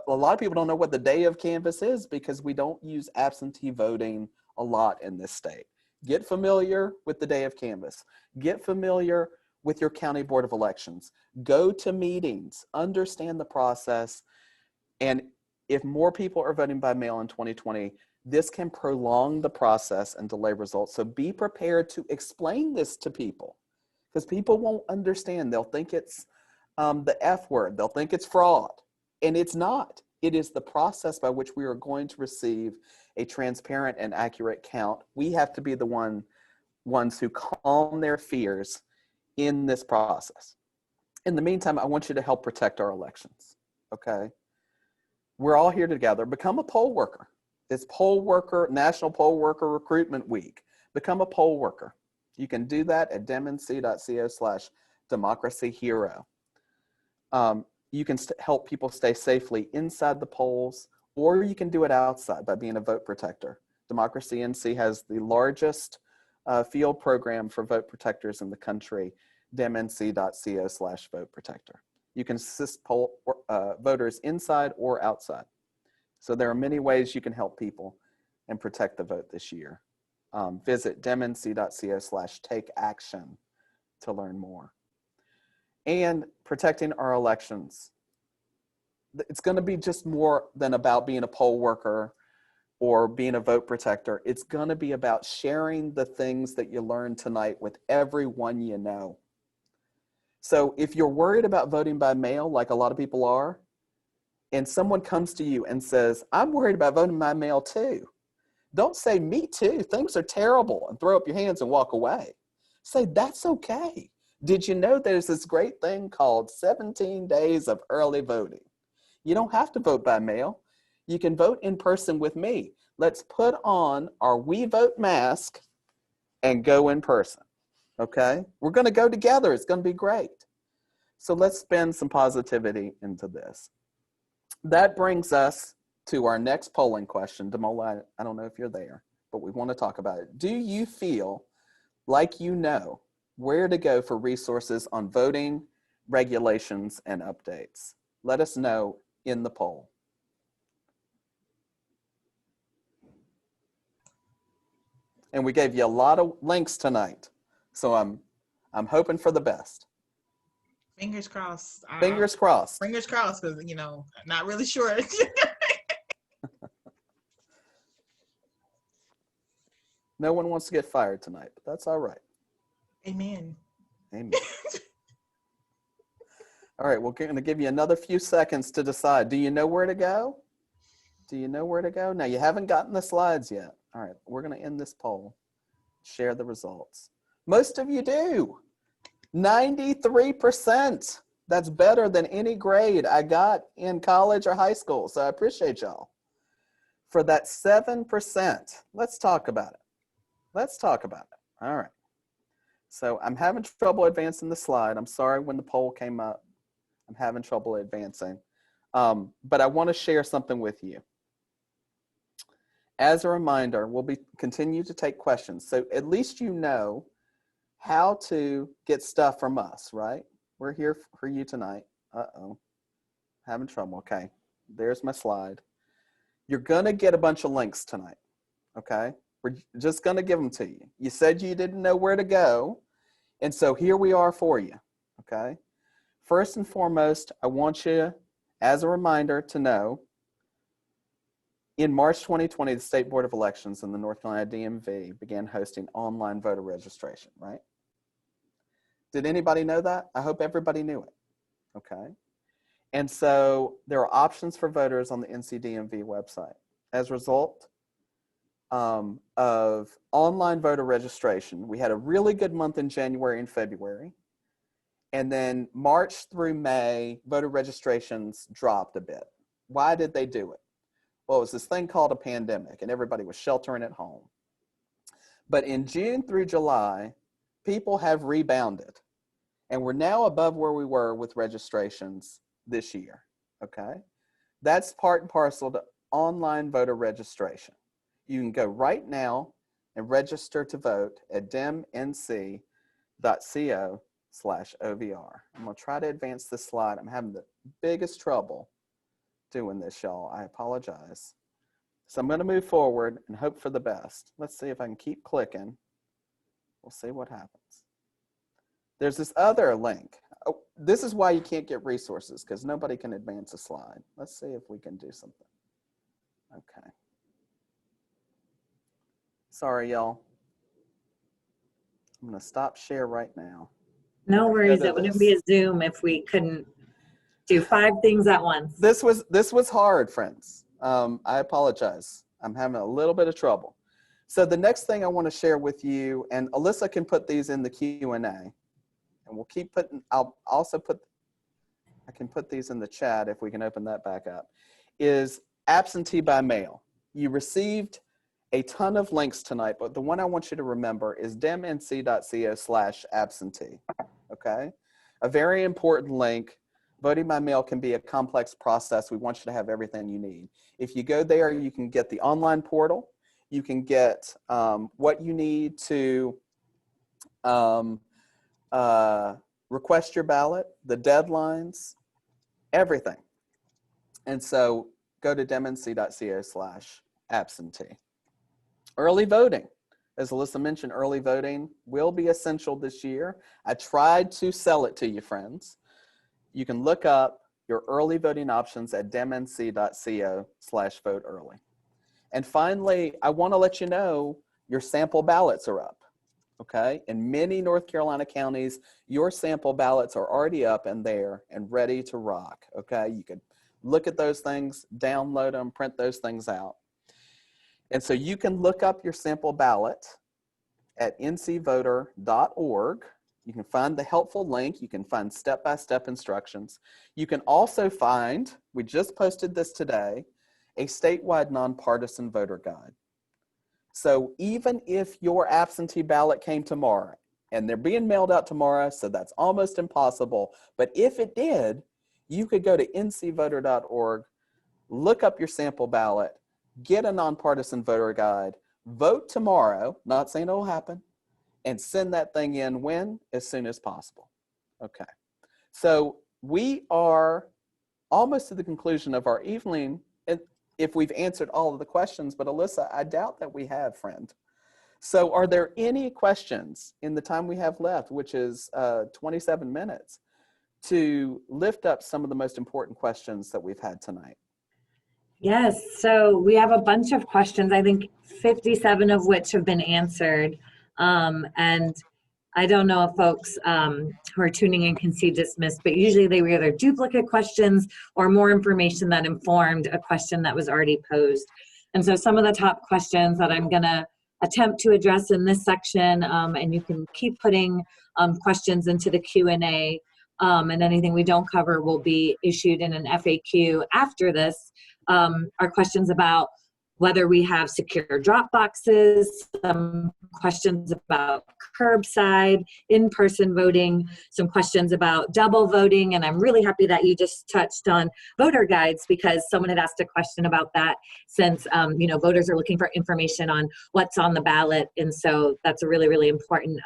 A lot of people don't know what the day of canvass is because we don't use absentee voting a lot in this state. Get familiar with the day of canvass. Get familiar with your county board of elections. Go to meetings, understand the process. And if more people are voting by mail in 2020, this can prolong the process and delay results. So be prepared to explain this to people, because people won't understand. They'll think it's the F word. They'll think it's fraud. And it's not. It is the process by which we are going to receive a transparent and accurate count. We have to be the ones who calm their fears in this process. In the meantime, I want you to help protect our elections, okay? We're all here together. Become a poll worker. It's National Poll Worker Recruitment Week. Become a poll worker. You can do that at demnc.co/democracyhero. You can help people stay safely inside the polls, or you can do it outside by being a vote protector. Democracy NC has the largest field program for vote protectors in the country, demnc.co/vote protector. You can assist voters inside or outside. So there are many ways you can help people and protect the vote this year. Visit demnc.co/take-action to learn more. And protecting our elections. It's going to be just more than about being a poll worker or being a vote protector. It's going to be about sharing the things that you learned tonight with everyone you know. So if you're worried about voting by mail, like a lot of people are, and someone comes to you and says, I'm worried about voting by mail too. Don't say, me too, things are terrible, and throw up your hands and walk away. Say, that's okay. Did you know there's this great thing called 17 days of early voting? You don't have to vote by mail. You can vote in person with me. Let's put on our We Vote mask and go in person, okay? We're gonna go together, it's gonna be great. So let's spend some positivity into this. That brings us to our next polling question. Demola, I don't know if you're there, but we want to talk about it. Do you feel like you know where to go for resources on voting, regulations, and updates? Let us know in the poll. And we gave you a lot of links tonight, so I'm hoping for the best. Fingers crossed. Fingers crossed. Fingers crossed, because, you know, not really sure. No one wants to get fired tonight, but that's all right. Amen. Amen. All right, we're going to give you another few seconds to decide. Do you know where to go? Do you know where to go? Now, you haven't gotten the slides yet. All right, we're going to end this poll, share the results. Most of you do. 93%. That's better than any grade I got in college or high school, so I appreciate y'all. For that 7%, let's talk about it. Let's talk about it. All right. So I'm having trouble advancing the slide. I'm sorry when the poll came up. I'm having trouble advancing. But I want to share something with you. As a reminder, we'll continue to take questions. So at least you know how to get stuff from us, right? We're here for you tonight. Uh-oh, having trouble. Okay, there's my slide. You're going to get a bunch of links tonight, okay? We're just going to give them to you. You said you didn't know where to go, and so here we are for you, okay? First and foremost, I want you, as a reminder, to know in March 2020, the State Board of Elections in the North Carolina DMV began hosting online voter registration, right? Did anybody know that? I hope everybody knew it, okay? And so there are options for voters on the NCDMV website. As a result of online voter registration, we had a really good month in January and February. And then March through May, voter registrations dropped a bit. Why did they do it? Well, it was this thing called a pandemic, and everybody was sheltering at home. But in June through July, people have rebounded, and we're now above where we were with registrations this year, okay? That's part and parcel to online voter registration. You can go right now and register to vote at demnc.co/OVR. I'm gonna try to advance this slide. I'm having the biggest trouble doing this, y'all. I apologize. So I'm gonna move forward and hope for the best. Let's see if I can keep clicking. We'll see what happens. There's this other link. Oh, this is why you can't get resources, because nobody can advance a slide. Let's see if we can do something. Okay. Sorry, y'all. I'm gonna stop share right now. No worries, it wouldn't be a Zoom if we couldn't do 5 things at once. This was hard, friends. I apologize. I'm having a little bit of trouble. So the next thing I want to share with you, and Alyssa can put these in the Q&A, and we'll keep putting, I'll also put I can put these in the chat if we can open that back up, is absentee by mail. You received a ton of links tonight, but the one I want you to remember is demnc.co/absentee, okay? A very important link. Voting by mail can be a complex process. We want you to have everything you need. If you go there, you can get the online portal. You can get what you need to request your ballot, the deadlines, everything. And so go to demnc.co/absentee. Early voting. As Alyssa mentioned, early voting will be essential this year. I tried to sell it to you, friends. You can look up your early voting options at demnc.co/vote-early. And finally, I want to let you know your sample ballots are up, okay? In many North Carolina counties, your sample ballots are already up and there and ready to rock, okay? You can look at those things, download them, print those things out. And so you can look up your sample ballot at ncvoter.org. You can find the helpful link. You can find step-by-step instructions. You can also find, we just posted this today, a statewide nonpartisan voter guide. So even if your absentee ballot came tomorrow, and they're being mailed out tomorrow, so that's almost impossible, but if it did, you could go to ncvoter.org, look up your sample ballot, get a nonpartisan voter guide, vote tomorrow, not saying it'll happen, and send that thing in when? As soon as possible. Okay. So we are almost to the conclusion of our evening, if we've answered all of the questions, but Alyssa, I doubt that we have, friend. So are there any questions in the time we have left, which is 27 minutes, to lift up some of the most important questions that we've had tonight? Yes, so we have a bunch of questions, I think 57 of which have been answered. And I don't know if folks who are tuning in can see dismissed, but usually they were either duplicate questions or more information that informed a question that was already posed. And so some of the top questions that I'm gonna attempt to address in this section, and you can keep putting questions into the Q&A, and anything we don't cover will be issued in an FAQ after this, are questions about whether we have secure drop boxes, some questions about curbside, in-person voting, some questions about double voting, and I'm really happy that you just touched on voter guides because someone had asked a question about that since, you know, voters are looking for information on what's on the ballot, and so that's a really, really important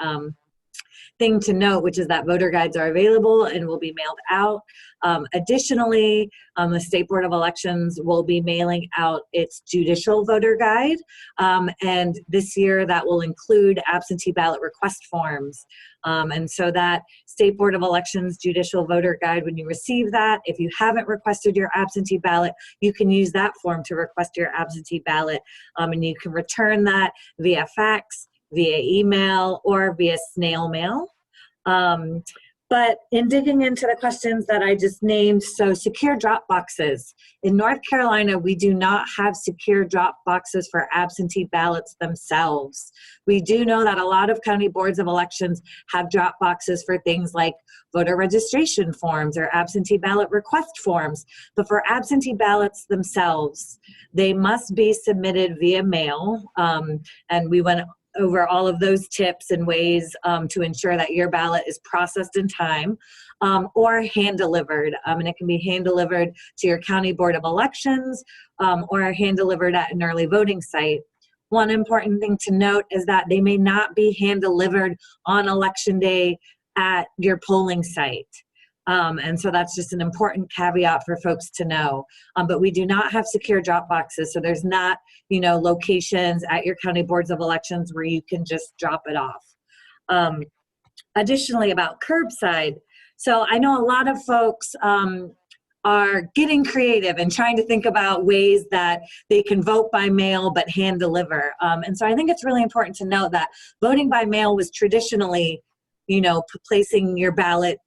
thing to note, which is that voter guides are available and will be mailed out. Additionally, the State Board of Elections will be mailing out its judicial voter guide. And this year that will include absentee ballot request forms. And so that State Board of Elections judicial voter guide, when you receive that, if you haven't requested your absentee ballot, you can use that form to request your absentee ballot. And you can return that via fax, via email, or via snail mail. But in digging into the questions that I just named, so secure drop boxes. In North Carolina, we do not have secure drop boxes for absentee ballots themselves. We do know that a lot of county boards of elections have drop boxes for things like voter registration forms or absentee ballot request forms. But for absentee ballots themselves, they must be submitted via mail. And we went over all of those tips and ways to ensure that your ballot is processed in time, or hand delivered. And it can be hand delivered to your county board of elections or hand delivered at an early voting site. One important thing to note is that they may not be hand delivered on election day at your polling site. And so that's just an important caveat for folks to know. But we do not have secure drop boxes. So there's not, you know, locations at your county boards of elections where you can just drop it off. Additionally, about curbside. So I know a lot of folks are getting creative and trying to think about ways that they can vote by mail but hand deliver. And so I think it's really important to note that voting by mail was traditionally, you know, placing your ballot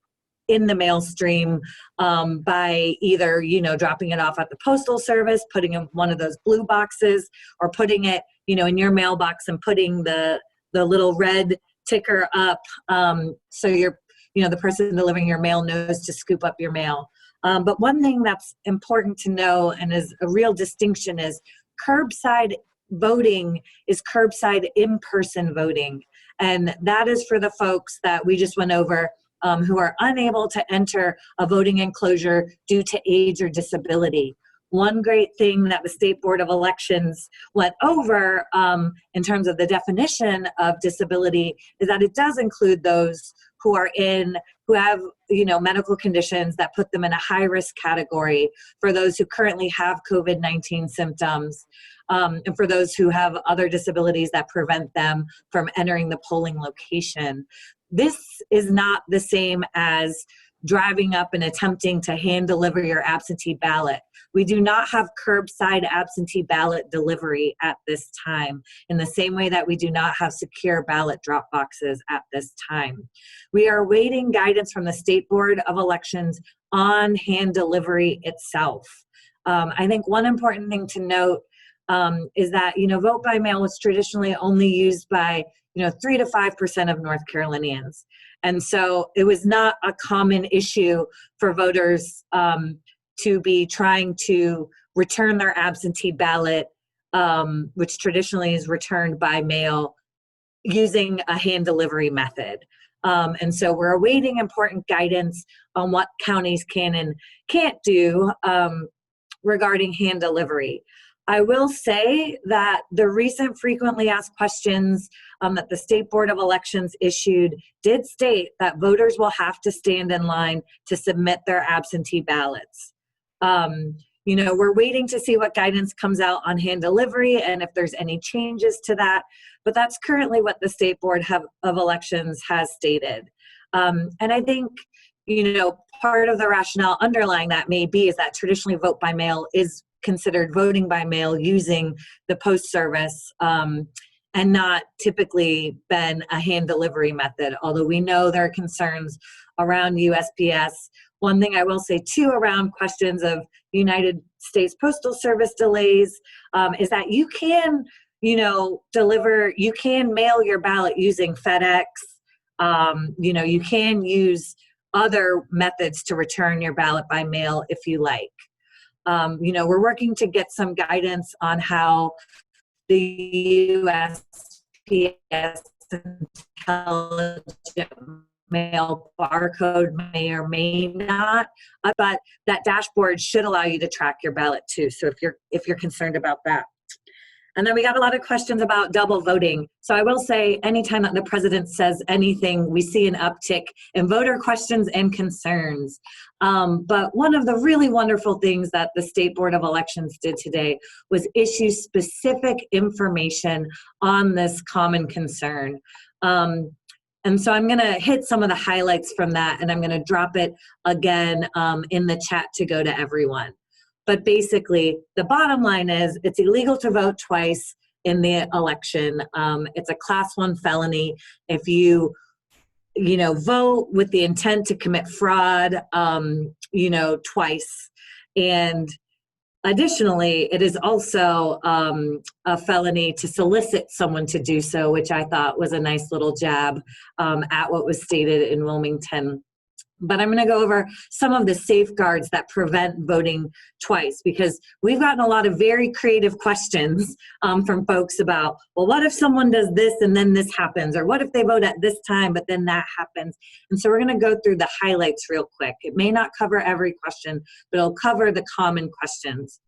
in the mail stream by either, you know, dropping it off at the postal service, putting in one of those blue boxes, or putting it, you know, in your mailbox and putting the little red ticker up so you're, you know, the person delivering your mail knows to scoop up your mail. But one thing that's important to know and is a real distinction is curbside voting is curbside in-person voting. And that is for the folks that we just went over who are unable to enter a voting enclosure due to age or disability. One great thing that the State Board of Elections went over in terms of the definition of disability is that it does include those who have medical conditions that put them in a high-risk category, for those who currently have COVID-19 symptoms, and for those who have other disabilities that prevent them from entering the polling location. This is not the same as driving up and attempting to hand deliver your absentee ballot. We do not have curbside absentee ballot delivery at this time, in the same way that we do not have secure ballot drop boxes at this time. We are awaiting guidance from the State Board of Elections on hand delivery itself. I think one important thing to note is that, vote by mail was traditionally only used by 3 to 5% of North Carolinians. And so it was not a common issue for voters to be trying to return their absentee ballot, which traditionally is returned by mail, using a hand delivery method. And so we're awaiting important guidance on what counties can and can't do regarding hand delivery. I will say that the recent frequently asked questions that the State Board of Elections issued did state that voters will have to stand in line to submit their absentee ballots. We're waiting to see what guidance comes out on hand delivery and if there's any changes to that, but that's currently what the State Board of Elections has stated. And I think, part of the rationale underlying that may be is that traditionally vote by mail is considered voting by mail using the post service and not typically been a hand delivery method, although we know there are concerns around USPS. One thing I will say too around questions of United States Postal Service delays is that you can, you can mail your ballot using FedEx. You can use other methods to return your ballot by mail if you like. We're working to get some guidance on how the USPS intelligent mail barcode may or may not, but that dashboard should allow you to track your ballot too. So if you're concerned about that. And then we got a lot of questions about double voting. So I will say, anytime that the president says anything, we see an uptick in voter questions and concerns. But one of the really wonderful things that the State Board of Elections did today was issue specific information on this common concern. And so I'm going to hit some of the highlights from that, and I'm going to drop it again in the chat to go to everyone. But basically, the bottom line is it's illegal to vote twice in the election. It's a Class 1 felony if you vote with the intent to commit fraud, twice. And additionally, it is also a felony to solicit someone to do so, which I thought was a nice little jab at what was stated in Wilmington. But I'm going to go over some of the safeguards that prevent voting twice, because we've gotten a lot of very creative questions from folks about, well, what if someone does this and then this happens? Or what if they vote at this time, but then that happens? And so we're going to go through the highlights real quick. It may not cover every question, but it'll cover the common questions.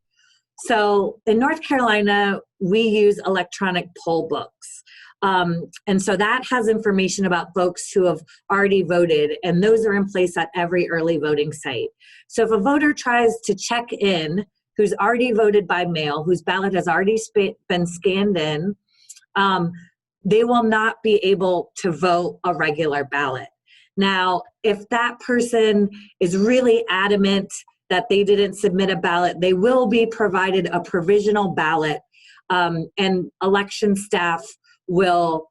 So in North Carolina, we use electronic poll books. And so that has information about folks who have already voted, and those are in place at every early voting site. So if a voter tries to check in, who's already voted by mail, whose ballot has already been scanned in, they will not be able to vote a regular ballot. Now, if that person is really adamant that they didn't submit a ballot, they will be provided a provisional ballot, and election staff will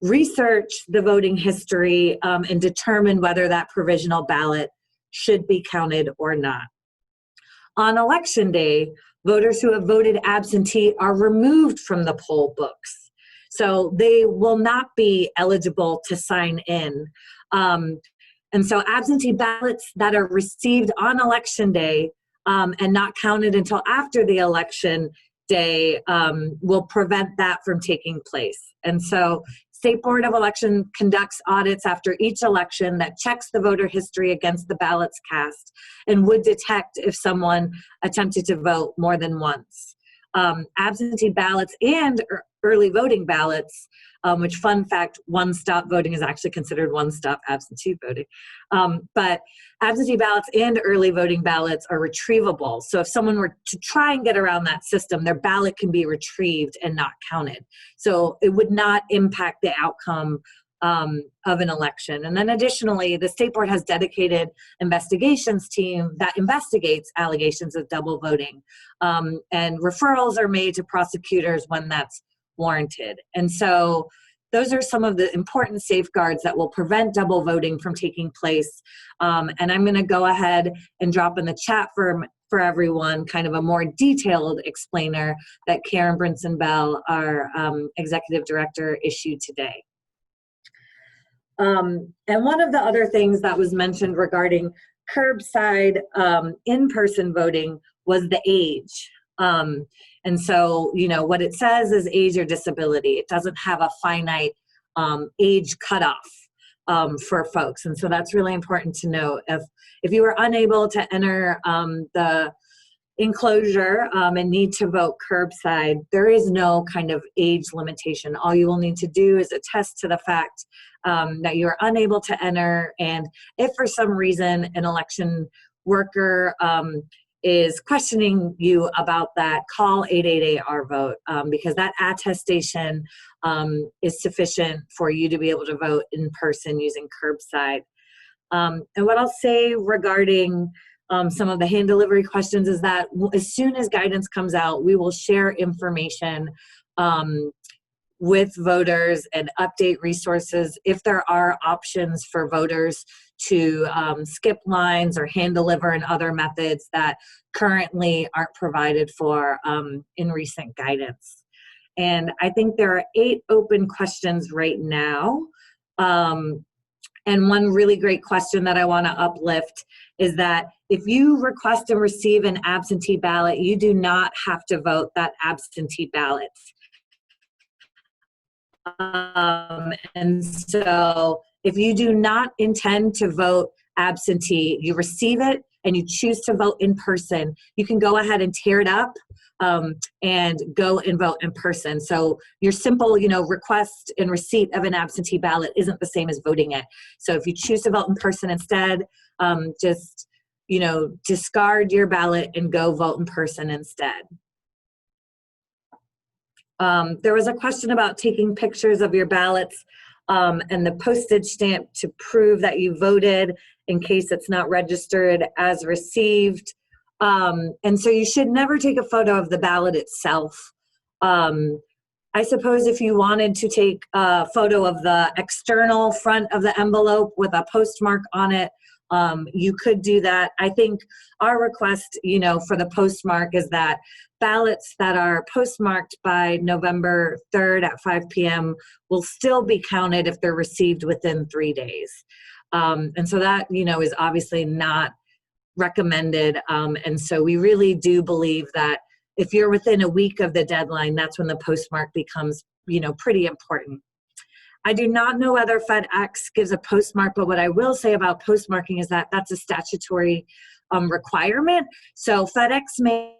research the voting history and determine whether that provisional ballot should be counted or not. On election day, voters who have voted absentee are removed from the poll books. So they will not be eligible to sign in. And so absentee ballots that are received on election day and not counted until after the election day will prevent that from taking place. And so State Board of Election conducts audits after each election that checks the voter history against the ballots cast and would detect if someone attempted to vote more than once. Absentee ballots and early voting ballots, which, fun fact, one-stop voting is actually considered one-stop absentee voting. But absentee ballots and early voting ballots are retrievable. So if someone were to try and get around that system, their ballot can be retrieved and not counted. So it would not impact the outcome of an election. And then additionally, the State Board has dedicated investigations team that investigates allegations of double voting. And referrals are made to prosecutors when that's warranted. And so those are some of the important safeguards that will prevent double voting from taking place. And I'm going to go ahead and drop in the chat for everyone kind of a more detailed explainer that Karen Brinson-Bell, our executive director, issued today. And one of the other things that was mentioned regarding curbside in-person voting was the age. And so, you know, what it says is age or disability. It doesn't have a finite age cutoff for folks. And so that's really important to know. If you were unable to enter the enclosure and need to vote curbside, there is no kind of age limitation. All you will need to do is attest to the fact that you are unable to enter. And if for some reason an election worker is questioning you about that, call 888-R-VOTE because that attestation is sufficient for you to be able to vote in person using curbside. And what I'll say regarding some of the hand delivery questions is that as soon as guidance comes out, we will share information with voters and update resources if there are options for voters to skip lines or hand deliver in other methods that currently aren't provided for in recent guidance. And I think there are 8 open questions right now. And one really great question that I want to uplift is that if you request and receive an absentee ballot, you do not have to vote that absentee ballot. And so if you do not intend to vote absentee, you receive it and you choose to vote in person, you can go ahead and tear it up and go and vote in person. So your simple, request and receipt of an absentee ballot isn't the same as voting it. So if you choose to vote in person instead, just, discard your ballot and go vote in person instead. There was a question about taking pictures of your ballots and the postage stamp to prove that you voted in case it's not registered as received. And so you should never take a photo of the ballot itself. I suppose if you wanted to take a photo of the external front of the envelope with a postmark on it, you could do that. I think our request, for the postmark is that ballots that are postmarked by November 3rd at 5 p.m. will still be counted if they're received within 3 days. And so that, is obviously not recommended. And so we really do believe that if you're within a week of the deadline, that's when the postmark becomes, pretty important. I do not know whether FedEx gives a postmark, but what I will say about postmarking is that that's a statutory requirement. So FedEx may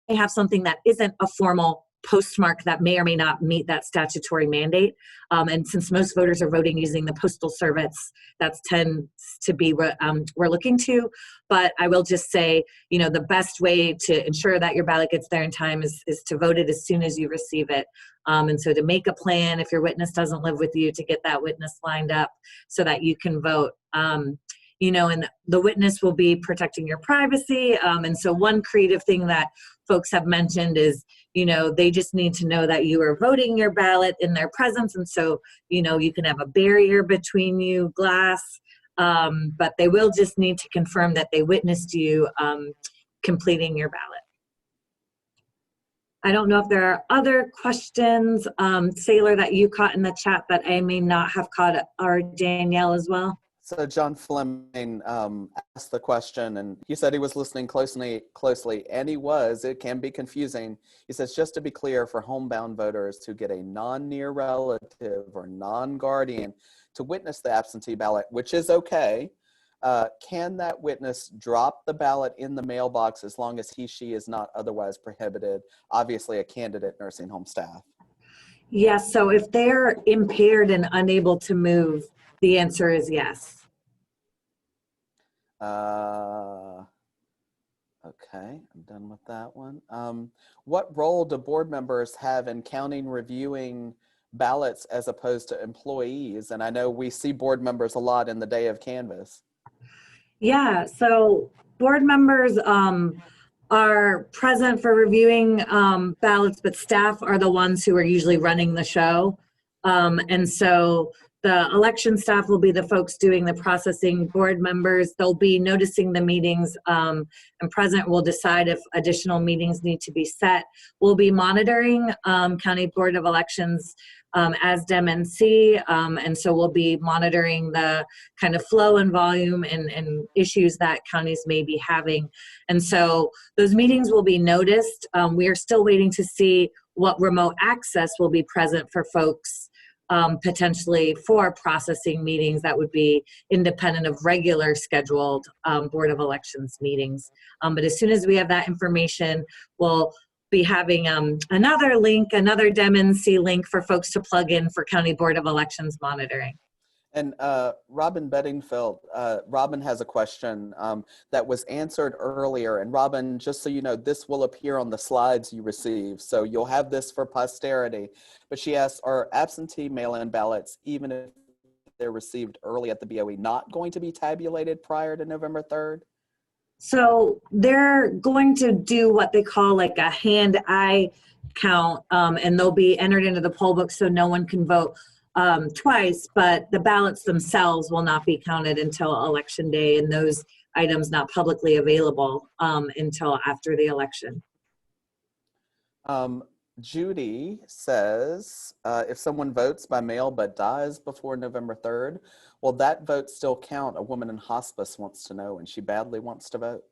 have something that isn't a formal postmark that may or may not meet that statutory mandate. And since most voters are voting using the postal service, that tends to be what we're looking to. But I will just say, the best way to ensure that your ballot gets there in time is to vote it as soon as you receive it. And so to make a plan, if your witness doesn't live with you, to get that witness lined up so that you can vote. And the witness will be protecting your privacy. And so one creative thing that folks have mentioned is, they just need to know that you are voting your ballot in their presence. And so, you can have a barrier between you, glass, but they will just need to confirm that they witnessed you completing your ballot. I don't know if there are other questions, Sailor, that you caught in the chat that I may not have caught, or Danielle as well. So John Fleming asked the question, and he said he was listening closely, and he was. It can be confusing. He says, just to be clear, for homebound voters who get a non-near relative or non-guardian to witness the absentee ballot, which is okay, can that witness drop the ballot in the mailbox as long as she is not otherwise prohibited? Obviously, a candidate nursing home staff. Yes, so if they're impaired and unable to move, the answer is yes. Okay, I'm done with that one. What role do board members have in counting, reviewing ballots as opposed to employees? And I know we see board members a lot in the day of canvass. Yeah, so board members are present for reviewing ballots, but staff are the ones who are usually running the show. And so the election staff will be the folks doing the processing. Board members, they'll be noticing the meetings, and present will decide if additional meetings need to be set. We'll be monitoring County Board of Elections as DemNC, and so we'll be monitoring the kind of flow and volume and issues that counties may be having. And so those meetings will be noticed. We are still waiting to see what remote access will be present for folks potentially for processing meetings that would be independent of regular scheduled Board of Elections meetings. But as soon as we have that information, we'll be having another DemNC link for folks to plug in for County Board of Elections monitoring. And Robin Bedingfield, Robin has a question that was answered earlier. And Robin, just so you know, this will appear on the slides you receive. So you'll have this for posterity. But she asks, are absentee mail-in ballots, even if they're received early at the BOE, not going to be tabulated prior to November 3rd? So they're going to do what they call like a hand-eye count, and they'll be entered into the poll book so no one can vote twice, but the ballots themselves will not be counted until Election Day, and those items not publicly available until after the election. Judy says, if someone votes by mail but dies before November 3rd, will that vote still count? A woman in hospice wants to know, and she badly wants to vote.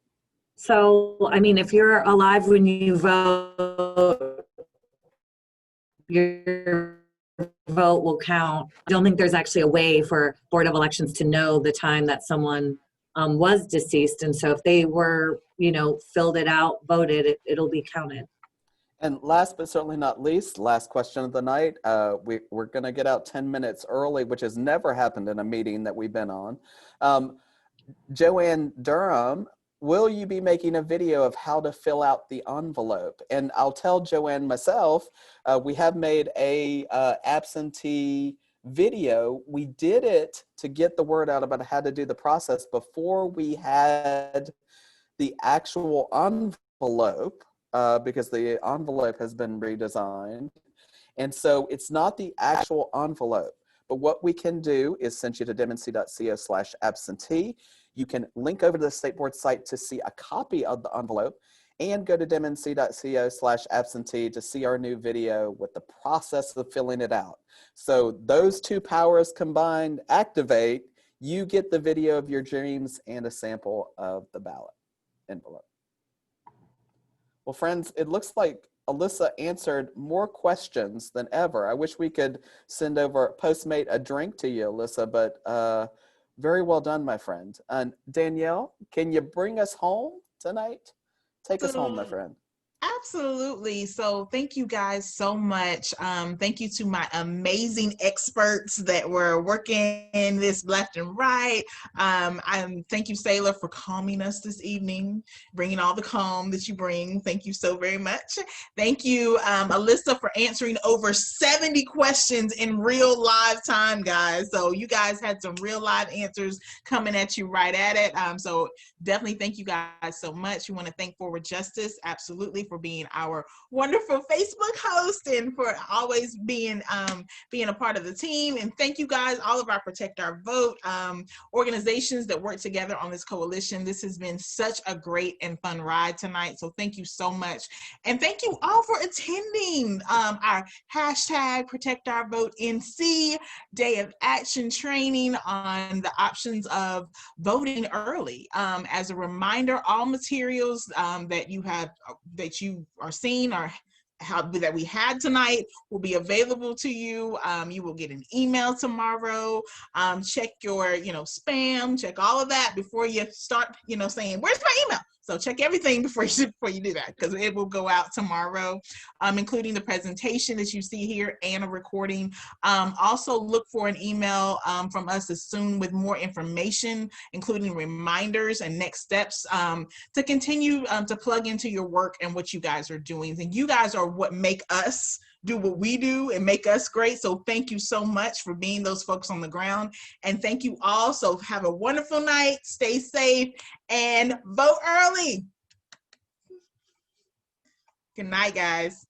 So, I mean, if you're alive when you vote, your vote will count. I don't think there's actually a way for Board of Elections to know the time that someone was deceased. And so if they were, filled it out, voted, it'll be counted. And last but certainly not least, last question of the night. We're going to get out 10 minutes early, which has never happened in a meeting that we've been on. Joanne Durham, will you be making a video of how to fill out the envelope? And I'll tell Joanne myself, we have made a absentee video. We did it to get the word out about how to do the process before we had the actual envelope, because the envelope has been redesigned. And so it's not the actual envelope, but what we can do is send you to demnc.co/absentee. You can link over to the State Board site to see a copy of the envelope, and go to demnc.co/absentee to see our new video with the process of filling it out. So those two powers combined activate, you get the video of your dreams and a sample of the ballot envelope. Well, friends, it looks like Alyssa answered more questions than ever. I wish we could send over Postmate a drink to you, Alyssa, but very well done, my friend. And Danielle, can you bring us home tonight? Take us home, my friend. Absolutely. So thank you guys so much. Thank you to my amazing experts that were working this left and right. Thank you, Sailor, for calming us this evening, bringing all the calm that you bring. Thank you so very much. Thank you, Alyssa, for answering over 70 questions in real live time, guys. So you guys had some real live answers coming at you right at it. So definitely thank you guys so much. We want to thank Forward Justice, absolutely, for being our wonderful Facebook host and for always being a part of the team. And thank you guys, all of our Protect Our Vote organizations that work together on this coalition. This has been such a great and fun ride tonight. So thank you so much. And thank you all for attending our hashtag Protect Our Vote NC Day of Action training on the options of voting early. As a reminder, all materials that you are seeing or that we had tonight will be available to you. You will get an email tomorrow. Check your, spam, check all of that before you start, saying, where's my email? So check everything before you do that, because it will go out tomorrow, including the presentation that you see here and a recording. Also look for an email from us as soon with more information, including reminders and next steps to continue to plug into your work and what you guys are doing. And you guys are what make us do what we do and make us great. So thank you so much for being those folks on the ground. And thank you all. So have a wonderful night. Stay safe and vote early. Good night, guys.